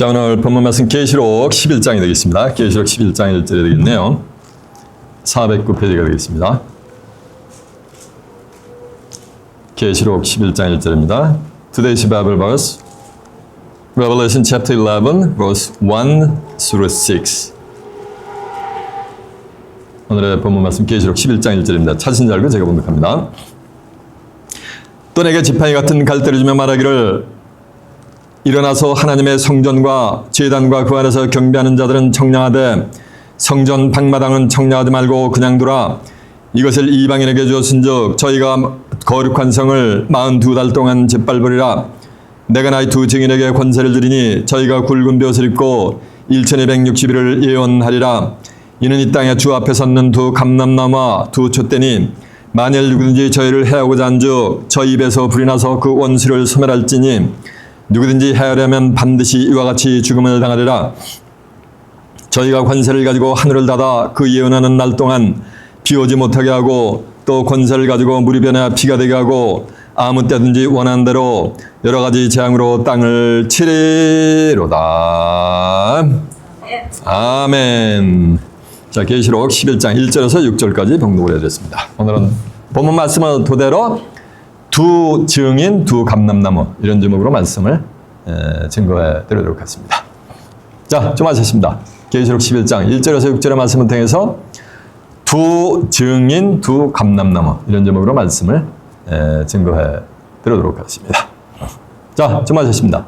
자, 오늘 본문 말씀 계시록 11장이 되겠습니다. 계시록 11장 1절이 되겠네요. 409페이지가 되겠습니다. 계시록 11장 1절입니다. Today's Bible verse, Revelation chapter 11, verse 1 through 6. 오늘의 본문 말씀 계시록 11장 1절입니다. 찾으신 줄 알고 제가 봉독합니다. 또 내게 지팡이 같은 갈대를 주며 말하기를 일어나서 하나님의 성전과 제단과 그 안에서 경배하는 자들은 청량하되 성전 방마당은 청량하지 말고 그냥 두라. 이것을 이방인에게 주었은즉 저희가 거룩한 성을 42달 동안 짓밟으리라. 내가 나의 두 증인에게 권세를 주리니 저희가 굵은 벼슬 입고 1260일을 예언하리라. 이는 이 땅에 주 앞에 섰는 두 감람나무와 두 촛대니 만일 누구든지 저희를 해하고자 한즉 저희 입에서 불이 나서 그 원수를 소멸할지니 누구든지 해하려면 반드시 이와 같이 죽음을 당하리라. 저희가 권세를 가지고 하늘을 닫아 그 예언하는 날 동안 비 오지 못하게 하고 또 권세를 가지고 물이 변해 피가 되게 하고 아무 때든지 원하는 대로 여러 가지 재앙으로 땅을 치리로다. 아멘. 자, 계시록 11장 1절에서 6절까지 봉독을 해드렸습니다. 오늘은 본문 말씀을 토대로 두 증인, 두 감람나무 이런 제목으로 말씀을 증거해 드리도록 하겠습니다. 자, 좀 하셨습니다. 계시록 11장 1절에서 6절의 말씀을 통해서 두 증인, 두 감람나무 이런 제목으로 말씀을 증거해 드리도록 하겠습니다. 자, 좀 하셨습니다.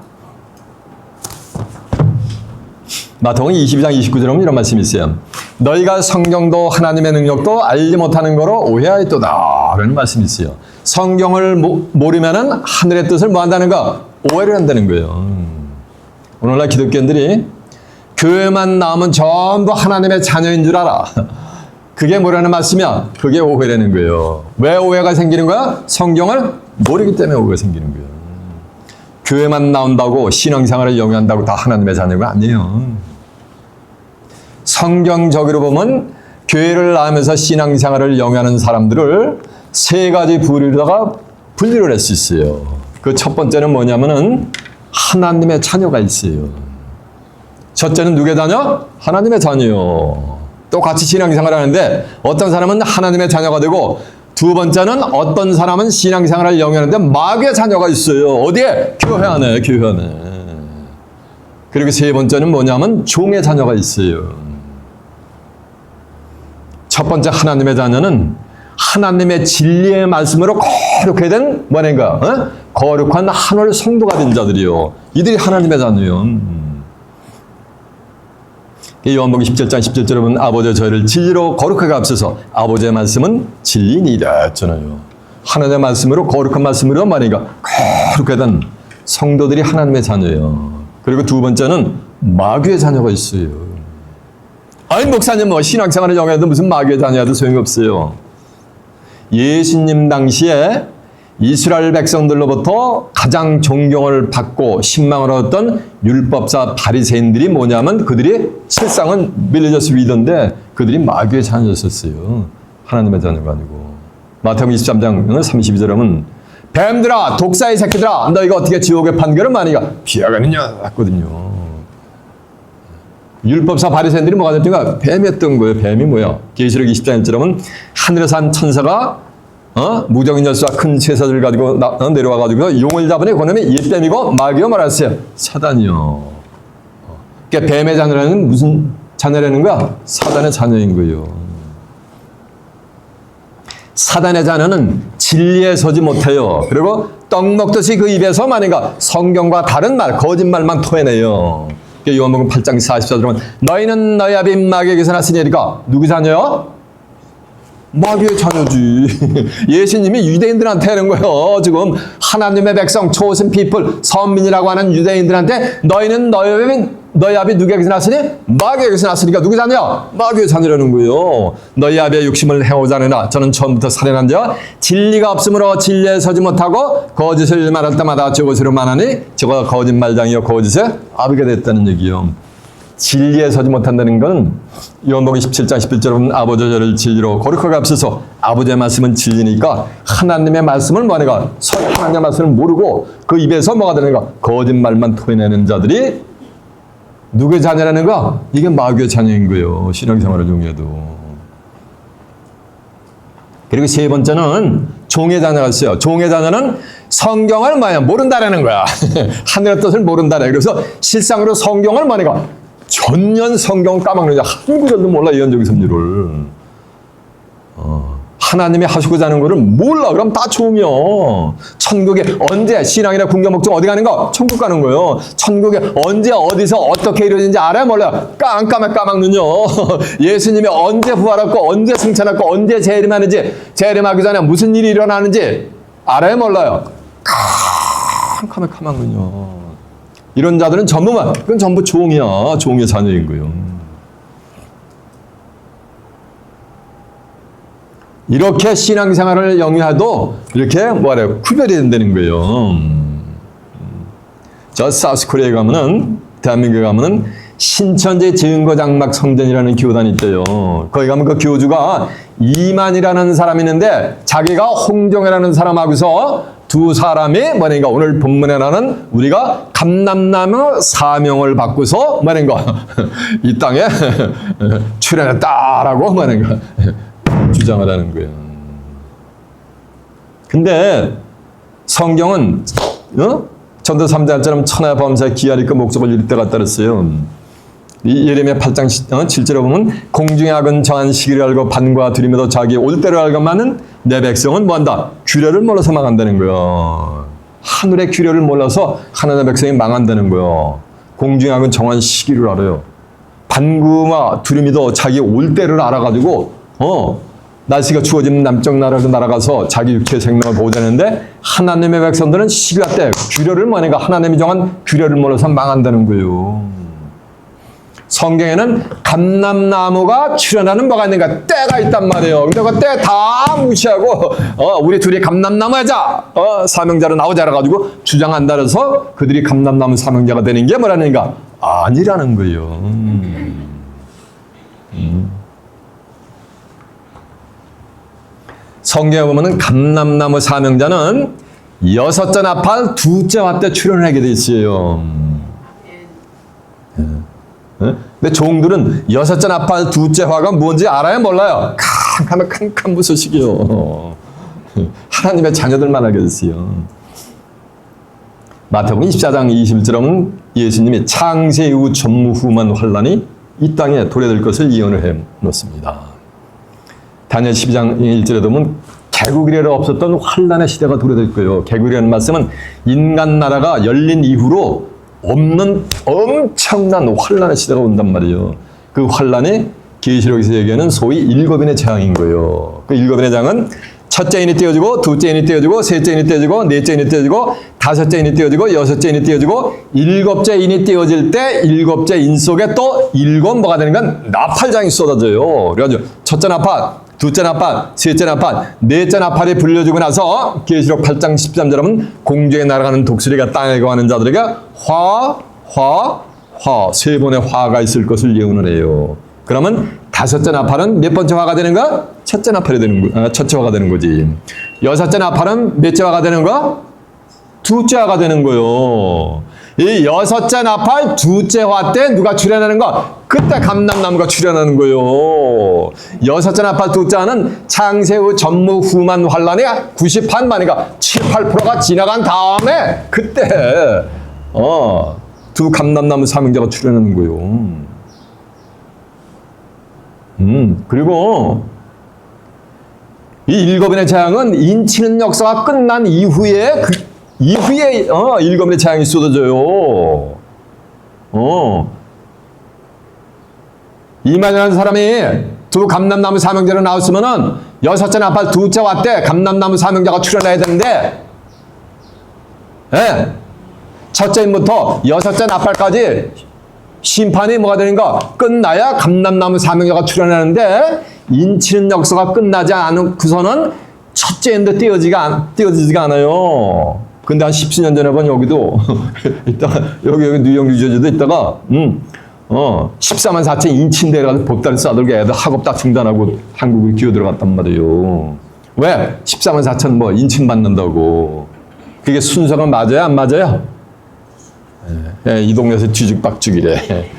마태복음 22장 29절에 보면 이런 말씀이 있어요. 너희가 성경도 하나님의 능력도 알지 못하는 거로 오해하였도다 라는 말씀이 있어요. 성경을 모르면은 하늘의 뜻을 뭐 한다는가? 오해를 한다는 거예요. 오늘날 기독교인들이 교회만 나오면 전부 하나님의 자녀인 줄 알아. 그게 뭐라는 말씀이야? 그게 오해라는 거예요. 왜 오해가 생기는 거야? 성경을 모르기 때문에 오해가 생기는 거예요. 교회만 나온다고 신앙생활을 영위한다고 다 하나님의 자녀가 아니에요. 성경적으로 보면 교회를 나오면서 신앙생활을 영위하는 사람들을 세 가지 부류로다가 분류를 할 수 있어요. 그 첫 번째는 뭐냐면은 하나님의 자녀가 있어요. 첫째는 누구의 자녀? 하나님의 자녀요. 또 같이 신앙생활을 하는데 어떤 사람은 하나님의 자녀가 되고 두 번째는 어떤 사람은 신앙생활을 영위하는데 마귀의 자녀가 있어요. 어디에? 교회 안에, 교회 안에. 그리고 세 번째는 뭐냐면 종의 자녀가 있어요. 첫 번째 하나님의 자녀는 하나님의 진리의 말씀으로 거룩하게 된 뭐인가? 거룩한 한월 성도가 된 자들이요. 이들이 하나님의 자녀요. 요한복음 17장 17절에 보면 아버지여 저희를 진리로 거룩하게 앞서서 아버지의 말씀은 진리니이다 했잖아요. 하나님의 말씀으로 거룩한 말씀으로 말이니까 거룩하게 된 성도들이 하나님의 자녀예요. 그리고 두 번째는 마귀의 자녀가 있어요. 아니 목사님 뭐 신앙생활을 영위하는데 무슨 마귀의 자녀도 소용이 없어요. 예수님 당시에 이스라엘 백성들로부터 가장 존경을 받고 신망을 얻었던 율법사 바리새인들이 뭐냐면 그들이 실상은 릴리저스 리더인데 그들이 마귀의 자녀였었어요. 하나님의 자녀가 아니고. 마태복음 23장 32절에 보면 뱀들아 독사의 새끼들아 너희가 어떻게 지옥의 판결을 많이가 피하겠느냐 했거든요. 율법사 바리새인들이 뭐가 됐던가? 뱀이었던 거예요. 뱀이 뭐야? 계시록 20장 1절에 보면 하늘에서 한 천사가 무적인 열수와 큰 쇠사슬을 가지고 내려와가지고 용을 잡으니 그놈이 옛뱀이고 마귀가 말했어요. 사단이요. 그러니까 뱀의 자녀라는 무슨 자녀라는 거야? 사단의 자녀인 거예요. 사단의 자녀는 진리에 서지 못해요. 그리고 떡 먹듯이 그 입에서 만약에 성경과 다른 말, 거짓말만 토해내요. 요한복음 8장 44절에 보면 너희는 너희 아비 마귀에게서 났으니까 누구 자녀요? 마귀의 자녀지. 예수님이 유대인들한테 하는 거예요. 지금 하나님의 백성, chosen people, 선민이라고 하는 유대인들한테 너희는 너희 아비 누구에게서 났으니? 마귀에게서 났으니까 누구 자녀야? 마귀의 자녀라는 거예요. 너희 아비의 욕심을 해오자 하느라 저는 처음부터 살인한 자 진리가 없으므로 진리에 서지 못하고 거짓을 말할 때마다 저것으로 말하니 저거 거짓말장이요 거짓의 아비가 됐다는 얘기요. 진리에 서지 못한다는 건 요한복음 17장 11절에 보면 아버지 저를 진리로 거룩하게 앞서서 아버지의 말씀은 진리니까 하나님의 말씀을 뭐하는가? 하나님의 말씀을 모르고 그 입에서 뭐가 되는가? 거짓말만 토해내는 자들이 누구의 자녀라는 거? 이게 마귀의 자녀인 거예요. 신앙생활을 중에도. 그리고 세 번째는 종의 자녀가 있어요. 종의 자녀는 성경을 모른다라는 거야. 하늘의 뜻을 모른다라. 그래서 실상으로 성경을 전년 성경 까먹는 자 한 구절도 몰라. 예언적인 섭리를. 하나님이 하시고자 하는 거를 몰라. 그럼 다 종이야. 천국에 언제 신앙이나 궁극 목적 어디 가는 거? 천국 가는 거예요. 천국에 언제 어디서 어떻게 이루어지는지 알아야 몰라요. 까막눈요. 예수님이 언제 부활했고 언제 승천했고 언제 재림하는지 재림하기 전에 무슨 일이 일어나는지 알아야 몰라요. 까막눈요. 이런 자들은 그건 전부 종이야. 종의 자녀인 거예요. 이렇게 신앙생활을 영위해도 이렇게 구별이 된다는 거예요. 저 사우스코리아에 가면은, 대한민국에 가면은 신천지 증거장막 성전이라는 교단이 있대요. 거기 가면 그 교주가 이만이라는 사람이 있는데 자기가 홍종이라는 사람하고서 두 사람이 오늘 본문에 나는 우리가 감람나무 사명을 받고서 이 땅에 출연했다라고 주장을 하는 거예요. 근데 성경은 전도 3장처럼 천하 범사의 기아리 그 목적을 이룰 때가 따랐어요. 이 예레미야 8장 7절에 보면 공중의 악은 정한 시기를 알고 반과 들이며도 자기 올 때를 알고만은 내 백성은 뭐한다? 규례를 몰라서 망한다는 거예요. 하늘의 규례를 몰라서 하나님의 백성이 망한다는 거예요. 공중의 악은 정한 시기를 알아요. 반구와 두루미도 자기 올 때를 알아가지고 날씨가 추워지면 남쪽 나라로 날아가서 자기 육체의 생명을 보호하는데 하나님의 백성들은 시기가 때 규례를 하나님이 정한 규례를 몰라서 망한다는 거예요. 성경에는 감람나무가 출현하는 뭐가 있는가? 때가 있단 말이에요. 근데 그 때 다 무시하고 우리 둘이 감람나무 하자. 사명자로 나오자 가지고 주장한다 그래서 그들이 감람나무 사명자가 되는 게 뭐라는가? 아니라는 거예요. 성경에 보면은 감람나무 사명자는 여섯째 나팔 두째 화 때 출현을 하게 돼 있어요. 근데 종들은 여섯째 나팔 두째 화가 뭔지 알아요? 몰라요? 캄캄한 무슨 소식이요. 하나님의 자녀들만 알게 됐어요. 마태복음 24장 21절에 보면 예수님이 창세 이후 전무후무한 환란이 이 땅에 도래될 것을 예언을 해 놓습니다. 다니엘 12장 1절에 보면 개국 이래로 없었던 환란의 시대가 도래될 거예요. 개국이라는 말씀은 인간 나라가 열린 이후로 없는 엄청난 환란의 시대가 온단 말이에요. 그 환란이 계시록에서 얘기하는 소위 일곱인의 재앙인 거예요. 그 일곱인의 재앙은 첫째 인이 떼어지고 둘째 인이 떼어지고 셋째 인이 떼어지고 넷째 인이 떼어지고 다섯째 인이 떼어지고 여섯째 인이 떼어지고 일곱째 인이 떼어질 때 일곱째 인 속에 또 일곱 뭐가 되는 건 나팔장이 쏟아져요. 그래가지고 첫째 나팔, 둘째 나팔, 셋째 나팔, 넷째 나팔이 불려주고 나서 계시록 8장 13절에 보면 공중에 날아가는 독수리가 땅에 거하는 자들에게 세 번의 화가 있을 것을 예언을 해요. 그러면 다섯째 나팔은 몇 번째 화가 되는 거야? 첫째 나팔이 되는 거, 첫째 화가 되는 거지. 여섯째 나팔은 몇째 화가 되는 거야? 두째 화가 되는 거요. 이 여섯째 나팔 두째 화 때 누가 출현하는 거? 그때 감람나무가 출현하는 거요. 여섯째 나팔 두째 화는 창세 후 전무후무한 환란이 90한 만이가 7, 8%가 지나간 다음에 그때 두 감람나무 사명자가 출현하는 거요. 그리고 이 일곱인의 재앙은 인치는 역사가 끝난 이후에 일곱인의 재앙이 쏟아져요. 이만이라는 사람이 두 감람나무 사명자로 나왔으면은 여섯째 나팔 두째 화 때 감람나무 사명자가 출현해야 되는데, 첫째 인부터 여섯째 나팔까지 심판이 뭐가 되는가? 끝나야 감람나무 사명자가 출현하는데 인치는 역사가 끝나지 않고서는 첫째 인도 띄어지지가 않아요. 근데 한 10수년 전에 본 여기도 이따가 여기 뉴욕 뉴저지도 있다가 14만 4천 인치인데 가서 법다리 싸들고 애들 학업 다 중단하고 한국으로 기어 들어갔단 말이에요. 왜? 14만 4천 인침 받는다고. 그게 순서가 맞아요? 안 맞아요? 이 동네에서 뒤죽박죽이래.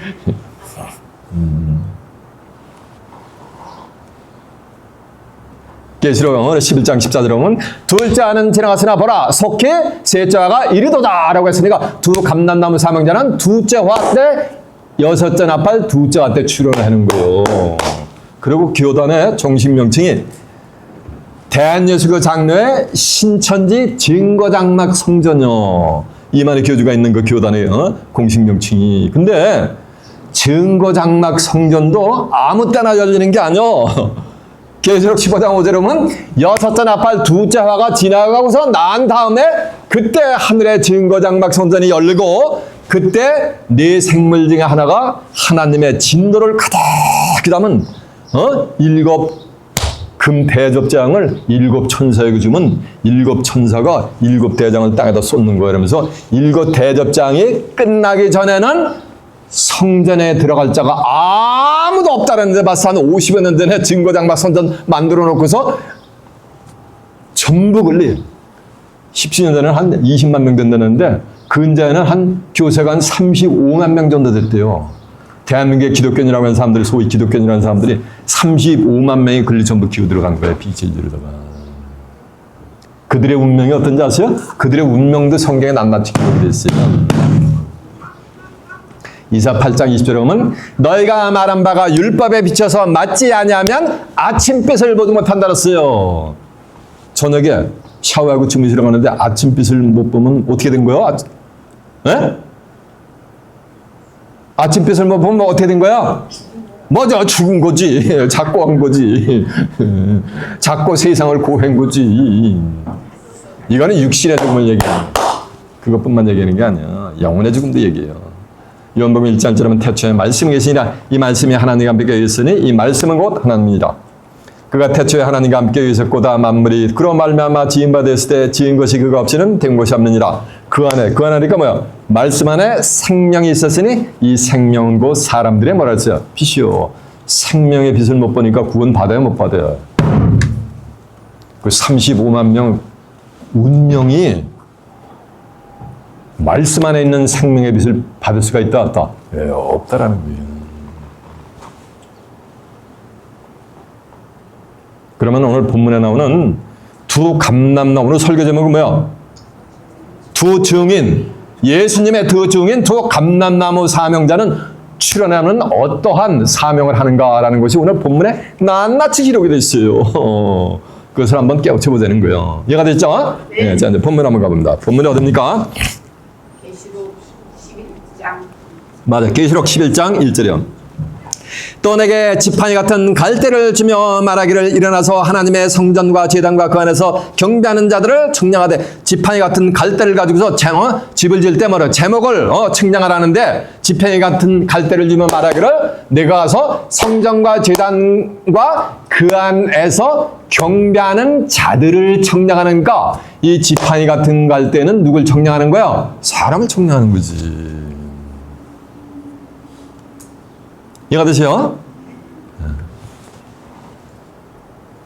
계시록 11장 14절에 보면 둘째 아는 지나갔으나 보라 속히 셋째 화가 이르도다 라고 했으니까 두 감람나무 사명자는 둘째 화 때 여섯째 나팔 둘째 화 때 출현을 하는 거예요. 그리고 교단의 정식 명칭이 대한예수교 장로의 신천지 증거장막 성전이요. 이만희 교주가 있는 그 교단의 공식 명칭이. 근데 증거장막 성전도 아무 때나 열리는 게 아니요. 계시록 15장 5절에 보면 여섯째 나팔 둘째 화가 지나가고서 난 다음에 그때 하늘의 증거장막 성전이 열리고 그때 네 생물 중에 하나가 하나님의 진노를 가득히 담은 일곱 금 대접장을 일곱 천사에게 주면 일곱 천사가 일곱 대장을 땅에다 쏟는 거예요. 이러면서 일곱 대접장이 끝나기 전에는 성전에 들어갈 자가 아무도 없다는데 벌써 한 50여 년 전에 증거장막 성전 만들어 놓고서 전부 걸리 17년 전에는 한 20만 명 된다는데 근자에는 한 교세가 한 35만 명 정도 됐대요. 대한민국의 기독교인이라고 하는 사람들이 소위 기독교인이라는 사람들이 35만 명이 걸리 전부 기어 들어간 거예요. 비질주로다가. 그들의 운명이 어떤지 아세요? 그들의 운명도 성경에 낱낱이 기록되어 있어요. 이사 8장 20절에 보면 너희가 말한 바가 율법에 비춰서 맞지 아니하면 아침빛을 보지 못한다 그랬어요. 저녁에 샤워하고 주무시러 가는데 아침빛을 못 보면 어떻게 된 거예요? 아침빛을 못 보면 어떻게 된 거야? 맞아, 죽은 거지. 작고 한 거지. 작고 세상을 고한 거지. 이거는 육신의 죽음을 얘기하는 그것뿐만 얘기하는 게 아니야. 영혼의 죽음도 얘기해요. 요한복음 1장 1절에 태초에 말씀이 계시니라 이 말씀이 하나님과 함께 있으니 이 말씀은 곧 하나님이다. 그가 태초에 하나님과 함께 있었고다 만물이 그로 말미암아 지은 바 됐을 때 지은 것이 그가 없이는 된 것이 없느니라. 그 안에니까 뭐야? 말씀 안에 생명이 있었으니 이 생명은 곧 사람들의 뭐라 했어요? 빛이요. 생명의 빛을 못 보니까 구원 받아요, 못 받아요? 그 35만 명 운명이 말씀 안에 있는 생명의 빛을 받을 수가 있다, 없다? 없다라는 거예요. 그러면 오늘 본문에 나오는 두 감람나무, 오늘 설교 제목은 뭐야? 두 증인, 예수님의 두 증인, 두 감람나무 사명자는 출현하는 어떠한 사명을 하는가라는 것이 오늘 본문에 낱낱이 기록이 되어 있어요. 그것을 한번 깨우쳐보자는 거예요. 이해가 됐죠? 네. 자, 이제 본문 한번 가봅니다. 본문이 어딥니까? 계시록 11장. 맞아. 계시록 11장 1절이요. 또 내게 지팡이 같은 갈대를 주며 말하기를 일어나서 하나님의 성전과 제단과 그 안에서 경배하는 자들을 청량하되 지팡이 같은 갈대를 가지고서 집을 지을 때 뭐라 제목을 청량하라는데 지팡이 같은 갈대를 주며 말하기를 내가 가서 성전과 제단과 그 안에서 경배하는 자들을 청량하는가. 이 지팡이 같은 갈대는 누굴 청량하는 거야? 사람을 청량하는 거지. 이해가 되세요?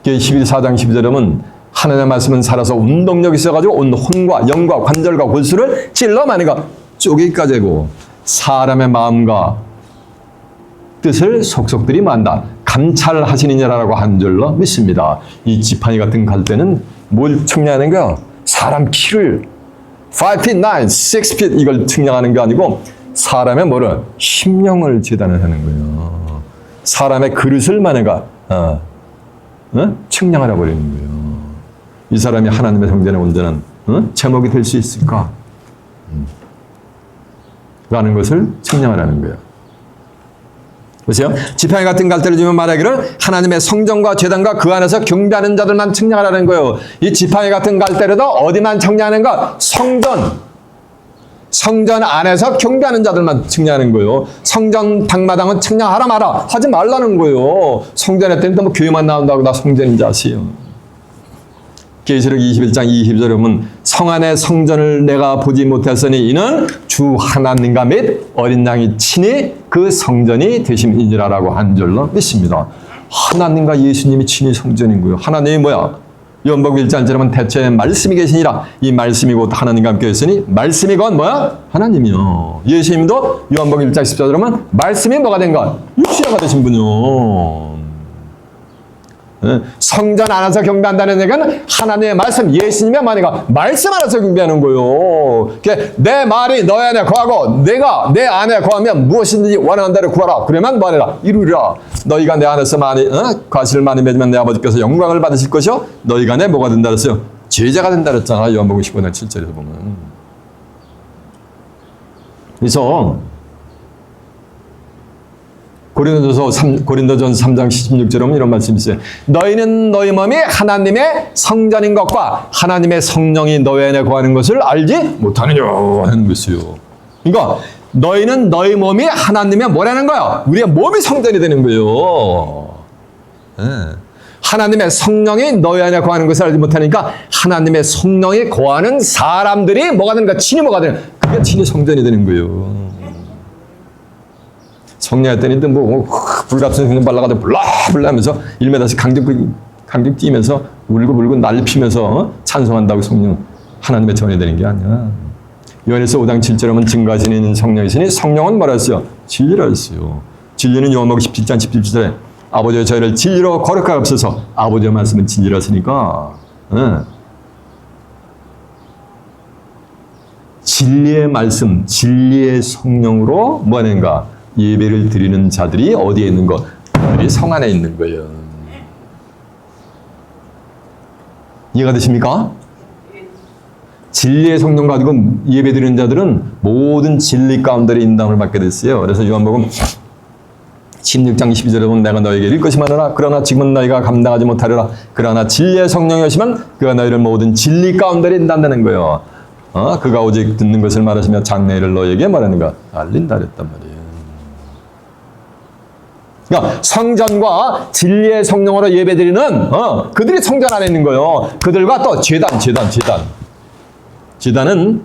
14장 12절에 보면 하나님의 말씀은 살아서 운동력이 있어가지고 온 혼과 영과 관절과 골수를 찔러 마니가 쪼개기까지 하고 사람의 마음과 뜻을 속속들이 만다 감찰하시느냐라고 한 줄로 믿습니다. 이 지팡이 같은 갈대는 뭘 측량하는 거야? 사람 키를 5 feet 9, 6 feet 이걸 측량하는 게 아니고 사람의 뭐를? 심령을 재단을 하는 거예요. 사람의 그릇을 만해가 측량하라 버리는 거예요. 이 사람이 하나님의 성전에 온전한 제목이 될 수 있을까? 라는 것을 측량하라는 거예요. 보세요. 지팡이 같은 갈대를 주면 말하기를 하나님의 성전과 제단과 그 안에서 경배하는 자들만 측량하라는 거예요. 이 지팡이 같은 갈대로도 어디만 측량하는가? 성전 안에서 경배하는 자들만 측량하는 거예요. 성전 방마당은 측량하라 마라 하지 말라는 거예요. 성전에 때는 뭐 교회만 나온다고 나 성전인지 아세요? 계시록 21장 20절에 보면 성 안의 성전을 내가 보지 못했으니 이는 주 하나님과 및 어린 양이 친히 그 성전이 되심이니라라고 한 줄로 믿습니다. 하나님과 예수님이 친히 성전인 거예요. 하나님이 뭐야? 요한복음 1장 1절에 대체 말씀이 계시니라. 이 말씀이 곧 하나님과 함께 있으니 말씀이 곧 뭐야? 하나님이요. 예수님도 요한복음 1장 14절에 말씀이 뭐가 된 것? 육신화가 되신 분이요. 성전 안에서 경배한다는 얘기는 하나님의 말씀, 예수님의 말이가 말씀 안에서 경배하는 거요. 내 말이 너희 안에 거하고 내가 내 안에 거하면 무엇이든지 원하는 대로 구하라. 그러면 뭐하라? 이루리라. 너희가 내 안에서 많이 과실을 많이 맺으면 내 아버지께서 영광을 받으실 것이요. 너희가 내 뭐가 된다 그랬어요? 제자가 된다 그랬잖아. 요한복음 15장 7절에서 보면. 그래서 고린도전서 3장 16절에 보면 이런 말씀이 있어요. 너희는 너희 몸이 하나님의 성전인 것과 하나님의 성령이 너희 안에 거하는 것을 알지 못하느냐 하는 것이요. 그러니까 너희는 너희 몸이 하나님의 뭐라는 거야? 우리의 몸이 성전이 되는 거예요. 네. 하나님의 성령이 너희 안에 거하는 것을 알지 못하니까 하나님의 성령이 거하는 사람들이 뭐가 되는 거야? 친히 뭐가 되는 거야? 그게 친히 성전이 되는 거예요. 성령했더니 불갑선 생선 발라가지고 불라 하면서 1m씩 강직 뛰면서 울고 난리 피면서 찬송한다고 성령 하나님의 전이 되는 게 아니야. 요한일서 5장 7절에 보면 증거하시는 성령이시니 성령은 뭐라 했어요? 진리라 했어요. 진리는 요한복음 17장 17절에 아버지의 저희를 진리로 거룩하게 없어서 아버지의 말씀은 진리라 했으니까 진리의 말씀, 진리의 성령으로 뭐 하는가? 예배를 드리는 자들이 어디에 있는 것? 그들이 성 안에 있는 거예요. 이해가 되십니까? 진리의 성령 가지고 예배 드리는 자들은 모든 진리 가운데 인담을 받게 됐어요. 그래서 요한복음 16장 12절에 보면 내가 너에게 이를 것이 많으나 그러나 지금은 너희가 감당하지 못하리라. 그러나 진리의 성령이 오시면 그가 너희를 모든 진리 가운데 인도한다는 거예요. 그가 오직 듣는 것을 말하시며 장래를 너에게 말하는가? 알린다 그랬단 말이에요. 그러니까 성전과 진리의 성령으로 예배드리는 그들이 성전 안에 있는 거예요. 그들과 또 제단은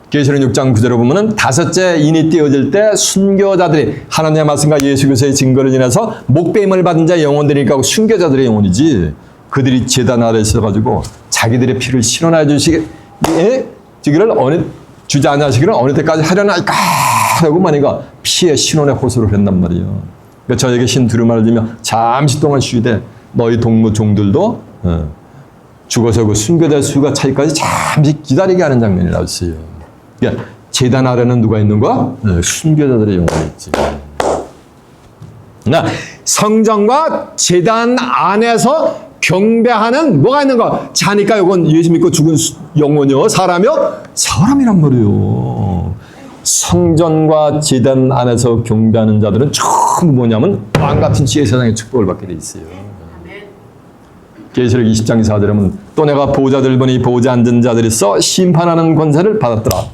계시록 6장 9절에 보면은 다섯째 인이 띄어질 때 순교자들이 하나님의 말씀과 예수 그리스도의 증거를 인해서 목배임을 받은 자의 영혼들이니까 순교자들의 영혼이지. 그들이 제단 아래 있어가지고 자기들의 피를 실현해 주시기를 주지 않으시기를 어느 때까지 하려나이까 하고 만이가 피의 신원의 호소를 한단 말이에요. 그러니까 저에게 신 두루마를 들며 잠시 동안 쉬되 너희 동무 종들도 죽어서 그 순교될 수가 차기까지 잠시 기다리게 하는 장면이 나왔어요. 그러니까 제단 아래는 누가 있는 거야? 순교자들의 영혼이 있지. 그러니까 성전과 제단 안에서 경배하는 뭐가 있는 거야? 자니까 이건 예수 믿고 죽은 영혼이요? 사람이요? 사람이란 말이에요. 성전과 제단 안에서 경배하는 자들은 전부 뭐냐면 왕같은 지혜 세상의 축복을 받게 돼 있어요. 계시록 20장 4절에 보면 또 내가 보좌들 보니 보좌 앉은 자들이 있어 심판하는 권세를 받았더라.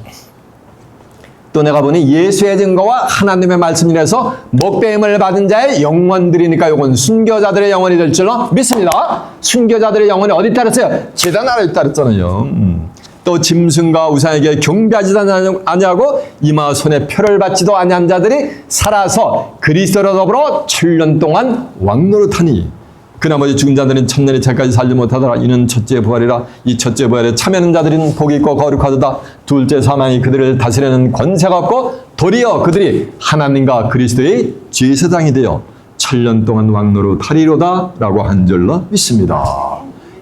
또 내가 보니 예수의 증거와 하나님의 말씀 인해서 목배임을 받은 자의 영혼들이니까 이건 순교자들의 영혼이 될 줄로 믿습니다. 순교자들의 영혼이 어디 있다 그랬어요? 제단 아래 있다 그랬잖아요. 또 짐승과 우상에게 경배하지도 아니하고 이마 손에 표를 받지도 아니한 자들이 살아서 그리스도로 더불어 7년 동안 왕노릇하니 그 나머지 죽은 자들은 천년의 차까지 살지 못하더라. 이는 첫째 부활이라. 이 첫째 부활에 참여하는 자들은 복이 있고 거룩하도다. 둘째 사망이 그들을 다스리는 권세가 없고 도리어 그들이 하나님과 그리스도의 제사장이 되어 7년 동안 왕노릇하리로다 라고 한 줄로 믿습니다.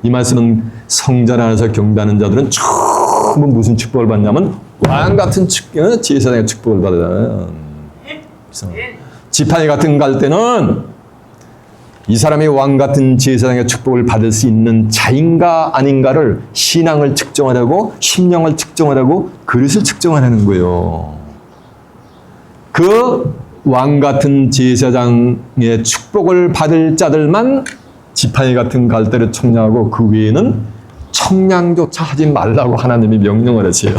이 말씀은 성전 안에서 경배하는 자들은 전부 무슨 축복을 받냐면 왕같은 제사장의 축복을 받아요. 지팡이 같은 갈 때는 이 사람이 왕같은 제사장의 축복을 받을 수 있는 자인가 아닌가를 신앙을 측정하려고 심령을 측정하려고 그릇을 측정하려는 거예요. 그 왕같은 제사장의 축복을 받을 자들만 지팡이 같은 갈대를 청량하고 그 외에는 청량조차 하지 말라고 하나님이 명령을 했어요.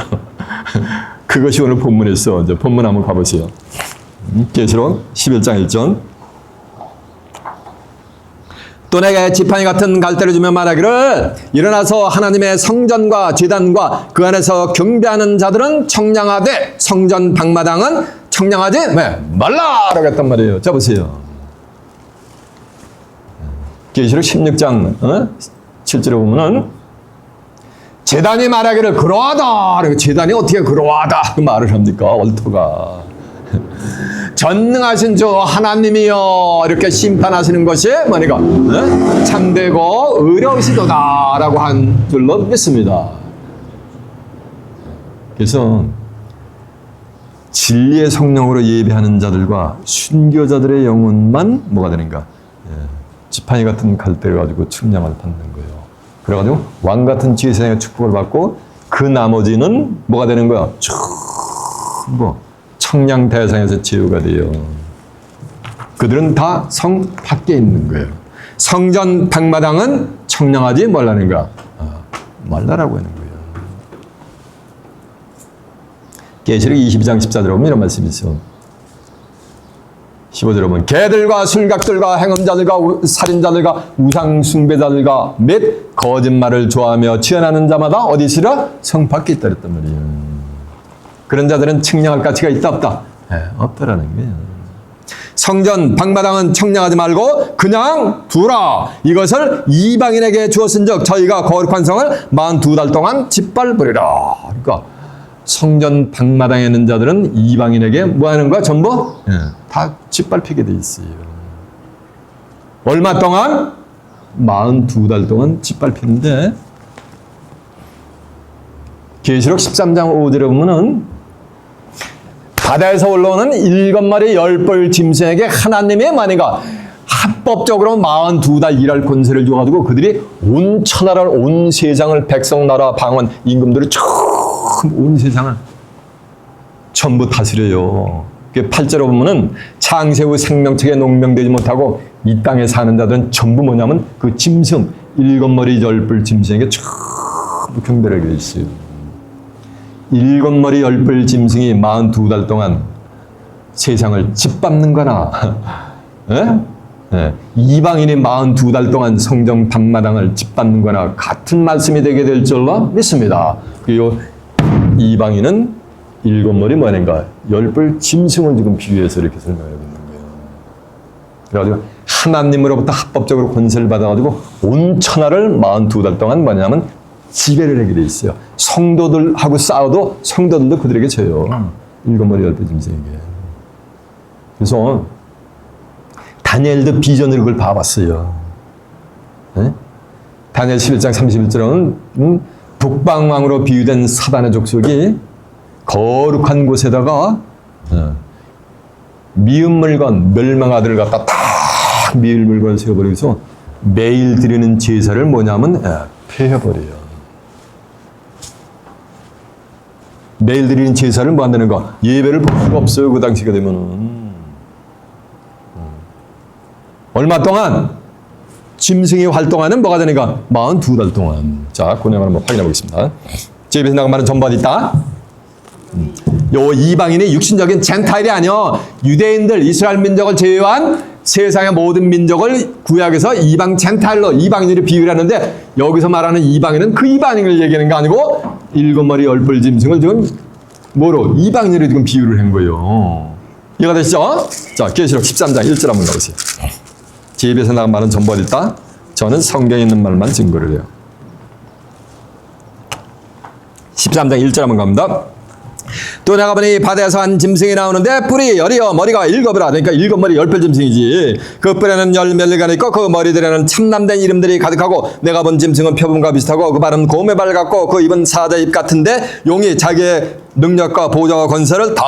그것이 오늘 본문에서 이제 본문 한번 가보세요. 계시록 11장 1절. 또 내게 지팡이 같은 갈대를 주며 말하기를 일어나서 하나님의 성전과 제단과 그 안에서 경배하는 자들은 청량하되 성전 방마당은 청량하지 말라라고 했단 말이에요. 자 보세요. 계시록 16장 7절에 보면은 제단이 말하기를 그러하다. 그러니까 제단이 어떻게 그러하다 그 말을 합니까? 월터가 전능하신 주 하나님이여 이렇게 심판하시는 것이 뭐니까 참되고 의로우시도다라고 한 줄로 믿습니다. 그래서 진리의 성령으로 예배하는 자들과 순교자들의 영혼만 뭐가 되는가? 지팡이 같은 갈대를 가지고 측량을 받는 거예요. 그래가지고 왕 같은 제사장의 축복을 받고 그 나머지는 뭐가 되는 거야? 전부 청량 대상에서 제후가 돼요. 그들은 다 성 밖에 있는 거예요. 성전 방마당은 청량하지 말라는 거야. 말라라고 하는 거예요. 계시록 22장 14절에 보면 이런 말씀이 있어요. 15절에 보면 개들과 술각들과 행음자들과 살인자들과 우상숭배자들과 및 거짓말을 좋아하며 취하는 자마다 어디 있으라? 성 밖에 있다 그랬단 말이에요. 그런 자들은 측량할 가치가 있다 없다? 없다라는 거예요. 성전 방마당은 청량하지 말고 그냥 두라. 이것을 이방인에게 주었은즉 저희가 거룩한 성을 42달 동안 짓밟으리라. 그러니까 성전 방마당에 있는 자들은 이방인에게 뭐 하는 거야? 전부 다 짓밟히게 돼 있어요. 얼마 동안? 42달 동안 짓밟히는데 계시록 13장 5절에 보면은 바다에서 올라오는 7마리 10벌 짐승에게 하나님의 만이가 합법적으로 42달 일할 권세를 줘가지고 그들이 온 천하를, 온 세상을, 백성, 나라, 방언, 임금들을 온 세상을 전부 다스려요. 8절에 보면은 창세 후 생명책에 농명되지 못하고 이 땅에 사는 자들은 전부 뭐냐면 그 짐승 7마리 10뿔 짐승에게 전부 경배하게 돼 있어요. 7마리 10뿔 짐승이 42달 동안 세상을 짓밟는 거나 이방인이 42달 동안 성전 밤마당을 짓밟는 거나 같은 말씀이 되게 될 줄로 믿습니다. 그리고 이방인은 7마리 뭐인가 10뿔 짐승을 지금 비유해서 이렇게 설명하고 있는 거예요. 그래가지고 하나님으로부터 합법적으로 권세를 받아가지고 온 천하를 42달 동안 뭐냐면 지배를 하게 돼 있어요. 성도들하고 싸워도 성도들도 그들에게 져요. 7마리 10뿔 짐승에게. 그래서 다니엘도 비전으로 그걸 봐봤어요. 네? 다니엘 11장 31절은 북방왕으로 비유된 사단의 족속이 거룩한 곳에다가 미운 물건, 멸망아들을 갖다 딱 미울 물건을 세워버리고서 매일 드리는 제사를 뭐냐면 폐해버려요. 매일 드리는 제사를 뭐 한다는 거? 예배를 볼 수가 없어요. 그 당시가 되면은. 얼마 동안? 짐승이 활동하는 뭐가 되는가? 42달 동안. 자, 그 내용을 한번 확인해 보겠습니다. 제 입에서 나간 말은 전부 어디 있다? 요 이방인이 육신적인 젠타일이 아니요. 유대인들, 이스라엘 민족을 제외한 세상의 모든 민족을 구약에서 이방 젠타일로 이방인으로 비유를 하는데 여기서 말하는 이방인은 그 이방인을 얘기하는 게 아니고 7마리 10뿔 짐승을 지금 뭐로? 이방인으로 지금 비유를 한 거예요. 이해가 되시죠? 자, 계시록 13장 1절 한번 가보세요. 제 입에서 나간 말은 전부 어디 있다? 저는 성경에 있는 말만 증거를 해요. 13장 1절 한번 갑니다. 또 내가 보니 바다에서 한 짐승이 나오는데 뿔이 열이요 머리가 7이라. 그러니까 7마리 10뿔 짐승이지. 그 뿔에는 10멜리가 있고 그 머리들에는 참남된 이름들이 가득하고 내가 본 짐승은 표범과 비슷하고 그 발은 곰의 발 같고 그 입은 사자 입 같은데 용이 자기의 능력과 보좌와 권세를 다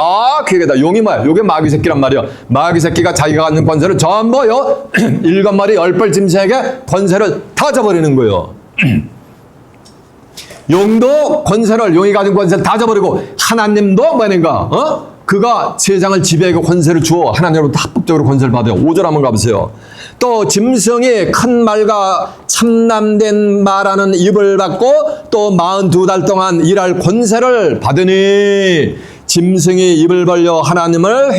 그에게 다. 용이 뭐야? 요게 마귀 새끼란 말이야. 마귀 새끼가 자기가 갖는 권세를 전부요 7마리 10뿔 짐승에게 권세를 다 줘버리는 거예요. 용도 권세를, 용이 가진 권세를 다 줘버리고 하나님도 뭐인가? 그가 세상을 지배하고 권세를 주어 하나님으로부터 합법적으로 권세를 받아요. 5절 한번 가보세요. 또 짐승이 큰 말과 참남된 말하는 입을 받고 또 42달 동안 일할 권세를 받으니 짐승이 입을 벌려 하나님을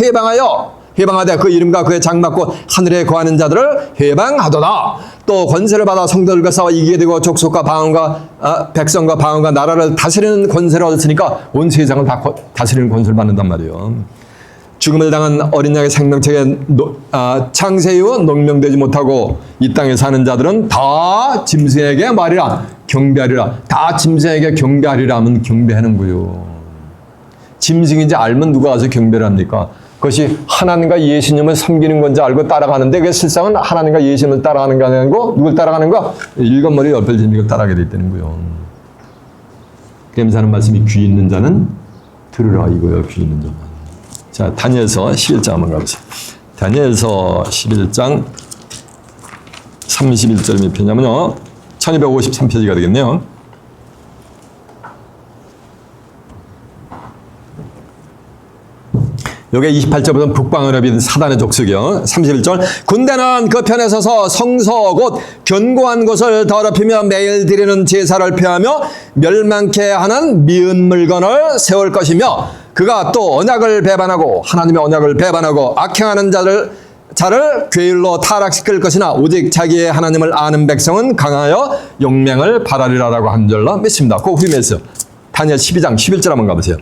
해방하되 그 이름과 그의 장막고 하늘에 거하는 자들을 해방하도다. 또 권세를 받아 성도들과 싸워 이기게 되고 족속과 방언과 백성과 방언과 나라를 다스리는 권세를 얻었으니까 온 세상을 다 다스리는 권세를 받는단 말이에요. 죽음을 당한 어린 양의 생명책에 창세 이후 농명되지 못하고 이 땅에 사는 자들은 다 짐승에게 말이라 경배하리라. 다 짐승에게 경배하리라 하면 경배하는 거요. 짐승인지 알면 누가 가서 경배를 합니까? 그것이 하나님과 예수님을 섬기는 건지 알고 따라가는데 그게 실상은 하나님과 예수님을 따라가는 게 아니고 누굴 따라가는 거야? 일곱 머리 옆에 짐승을 따라가게 돼 있다는 거요. 그러면서 하는 말씀이 귀 있는 자는 들으라 이거요. 귀 있는 자만. 자, 다니엘서 11장 한번 가보세요. 다니엘서 11장 31절이 몇 편이냐면요. 1253페이지가 되겠네요. 여기 28절부터 북방유럽인 사단의 족속이요. 31절 군대는 그 편에 서서 성서 곧 견고한 곳을 더럽히며 매일 드리는 제사를 폐하며 멸망케 하는 미은 물건을 세울 것이며 그가 또 언약을 배반하고 하나님의 언약을 배반하고 악행하는 자를 괴일로 타락시킬 것이나 오직 자기의 하나님을 아는 백성은 강하여 용맹을 바라리라라고 한 줄로 믿습니다. 그 후에 맺어요. 다니엘 12장 11절 한번 가보세요.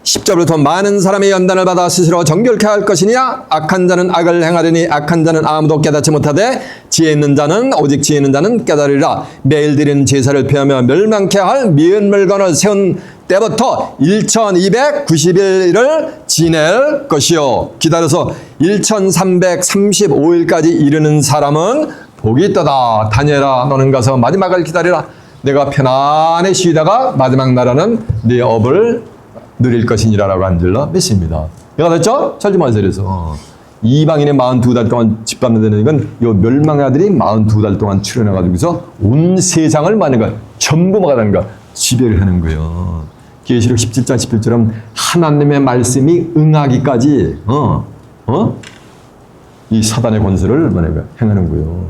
10절부터 많은 사람의 연단을 받아 스스로 정결케 할 것이냐 악한 자는 악을 행하려니 악한 자는 아무도 깨닫지 못하되 지혜 있는 자는 오직 지혜 있는 자는 깨달으리라. 매일 드리는 제사를 폐하며 멸망케 할 미은 물건을 세운 때부터 1290일을 지낼 것이요 기다려서 1335일까지 이르는 사람은 복이 있도다. 다니엘아 너는 가서 마지막을 기다리라. 내가 편안히 쉬다가 마지막 날에는 네 업을 누릴 것이니라라고 한 줄로 믿습니다. 내가 됐죠? 철지만세에서 이방인의 42달 동안 집받는 건 요 멸망의 아들이 42달 동안 출현해가지고서 온 세상을 많은 걸 전부 뭐가는 거 지배를 하는 거예요. 계시록 17장 11절은 하나님의 말씀이 응하기까지 이 사단의 권세를 행하는 거예요.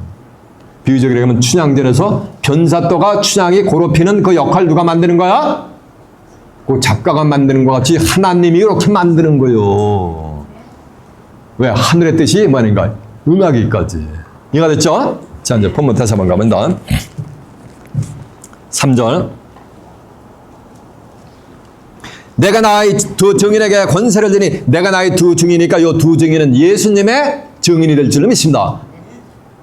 비유적으로 하면 춘향전에서 변사또가 춘향이 고롭히는 그 역할 누가 만드는 거야? 그 작가가 만드는 것 같이 하나님이 이렇게 만드는 거요. 왜? 하늘의 뜻이 뭐인가? 응하기까지. 이해가 됐죠? 자, 이제 본문 다시 한번 가면 3절. 내가 나의 두 증인에게 권세를 주니 내가 나의 두 증인이니까 이 두 증인은 예수님의 증인이 될 줄로 믿습니다.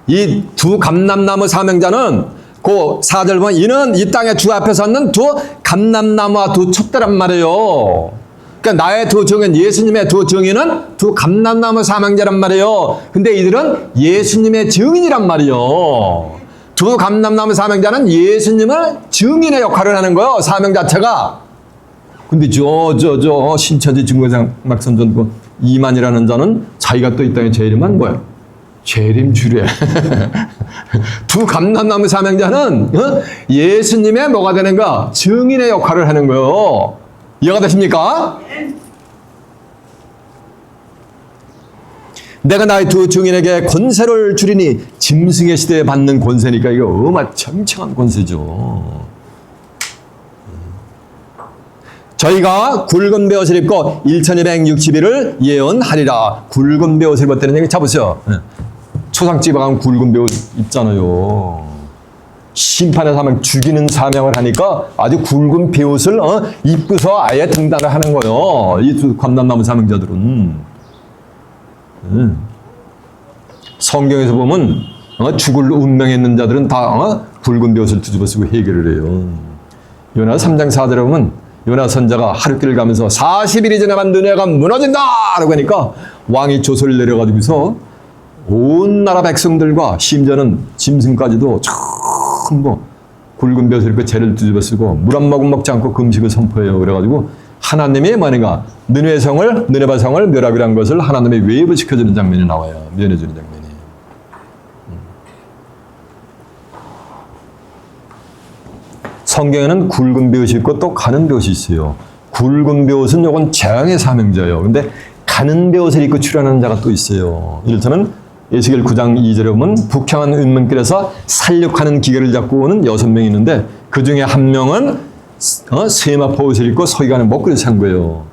이 두 감람나무 사명자는 그 4절 보면 이는 이 땅에 주 앞에 섰는 두 감람나무와 두 촛대란 말이에요. 그러니까 나의 두 증인, 예수님의 두 증인은 두 감람나무 사명자란 말이에요. 근데 이들은 예수님의 증인이란 말이에요. 두 감람나무 사명자는 예수님을 증인의 역할을 하는 거예요. 사명 자체가. 근데 신천지 증거장 막선전 이만이라는 자는 자기가 또 이 땅에 재림한 뭐예요? 재림주례. 두 감람나무 사명자는 예수님의 뭐가 되는가? 증인의 역할을 하는 거예요. 이해가 되십니까? 내가 나의 두 증인에게 권세를 주리니 짐승의 시대에 받는 권세니까 이거 어마청청한 권세죠. 저희가 굵은 베옷을 입고 1260일을 예언하리라. 굵은 베옷을 입었다는 얘기 잡으세요. 초상집에 가면 굵은 베옷 입잖아요. 심판의 사명, 죽이는 사명을 하니까 아주 굵은 베옷을 입고서 아예 등단을 하는 거예요. 이 두 감람나무 사명자들은. 성경에서 보면 죽을 운명에 있는 자들은 다 굵은 베옷을 뒤집어 쓰고 해결을 해요. 요나 3장 4절에 보면 요나 선자가 하룻길을 가면서 40일이 지나면 너네가 무너진다! 라고 하니까 왕이 조서를 내려가지고서 온 나라 백성들과 심지어는 짐승까지도 전부 굵은 벼슬 입고 죄를 뒤집어 쓰고 물 한 모금 먹지 않고 금식을 선포해요. 그래가지고 하나님이 뭐니까 느네바 성을 멸하기란 것을 하나님이 웨이브시켜주는 장면이 나와요. 면해주는 장면이. 성경에는 굵은 벼슬이 있고 또 가는 벼슬이 있어요. 굵은 벼슬은 요건 재앙의 사명자예요. 근데 가는 벼슬을 입고 출현하는 자가 또 있어요. 이를테면 에스겔 9장 2절에 보면 북향한 운명길에서 살육하는 기계를 잡고 오는 6명이 있는데 그 중에 한 명은 세마포 옷을 입고 서기관의 목걸이를 산 거예요.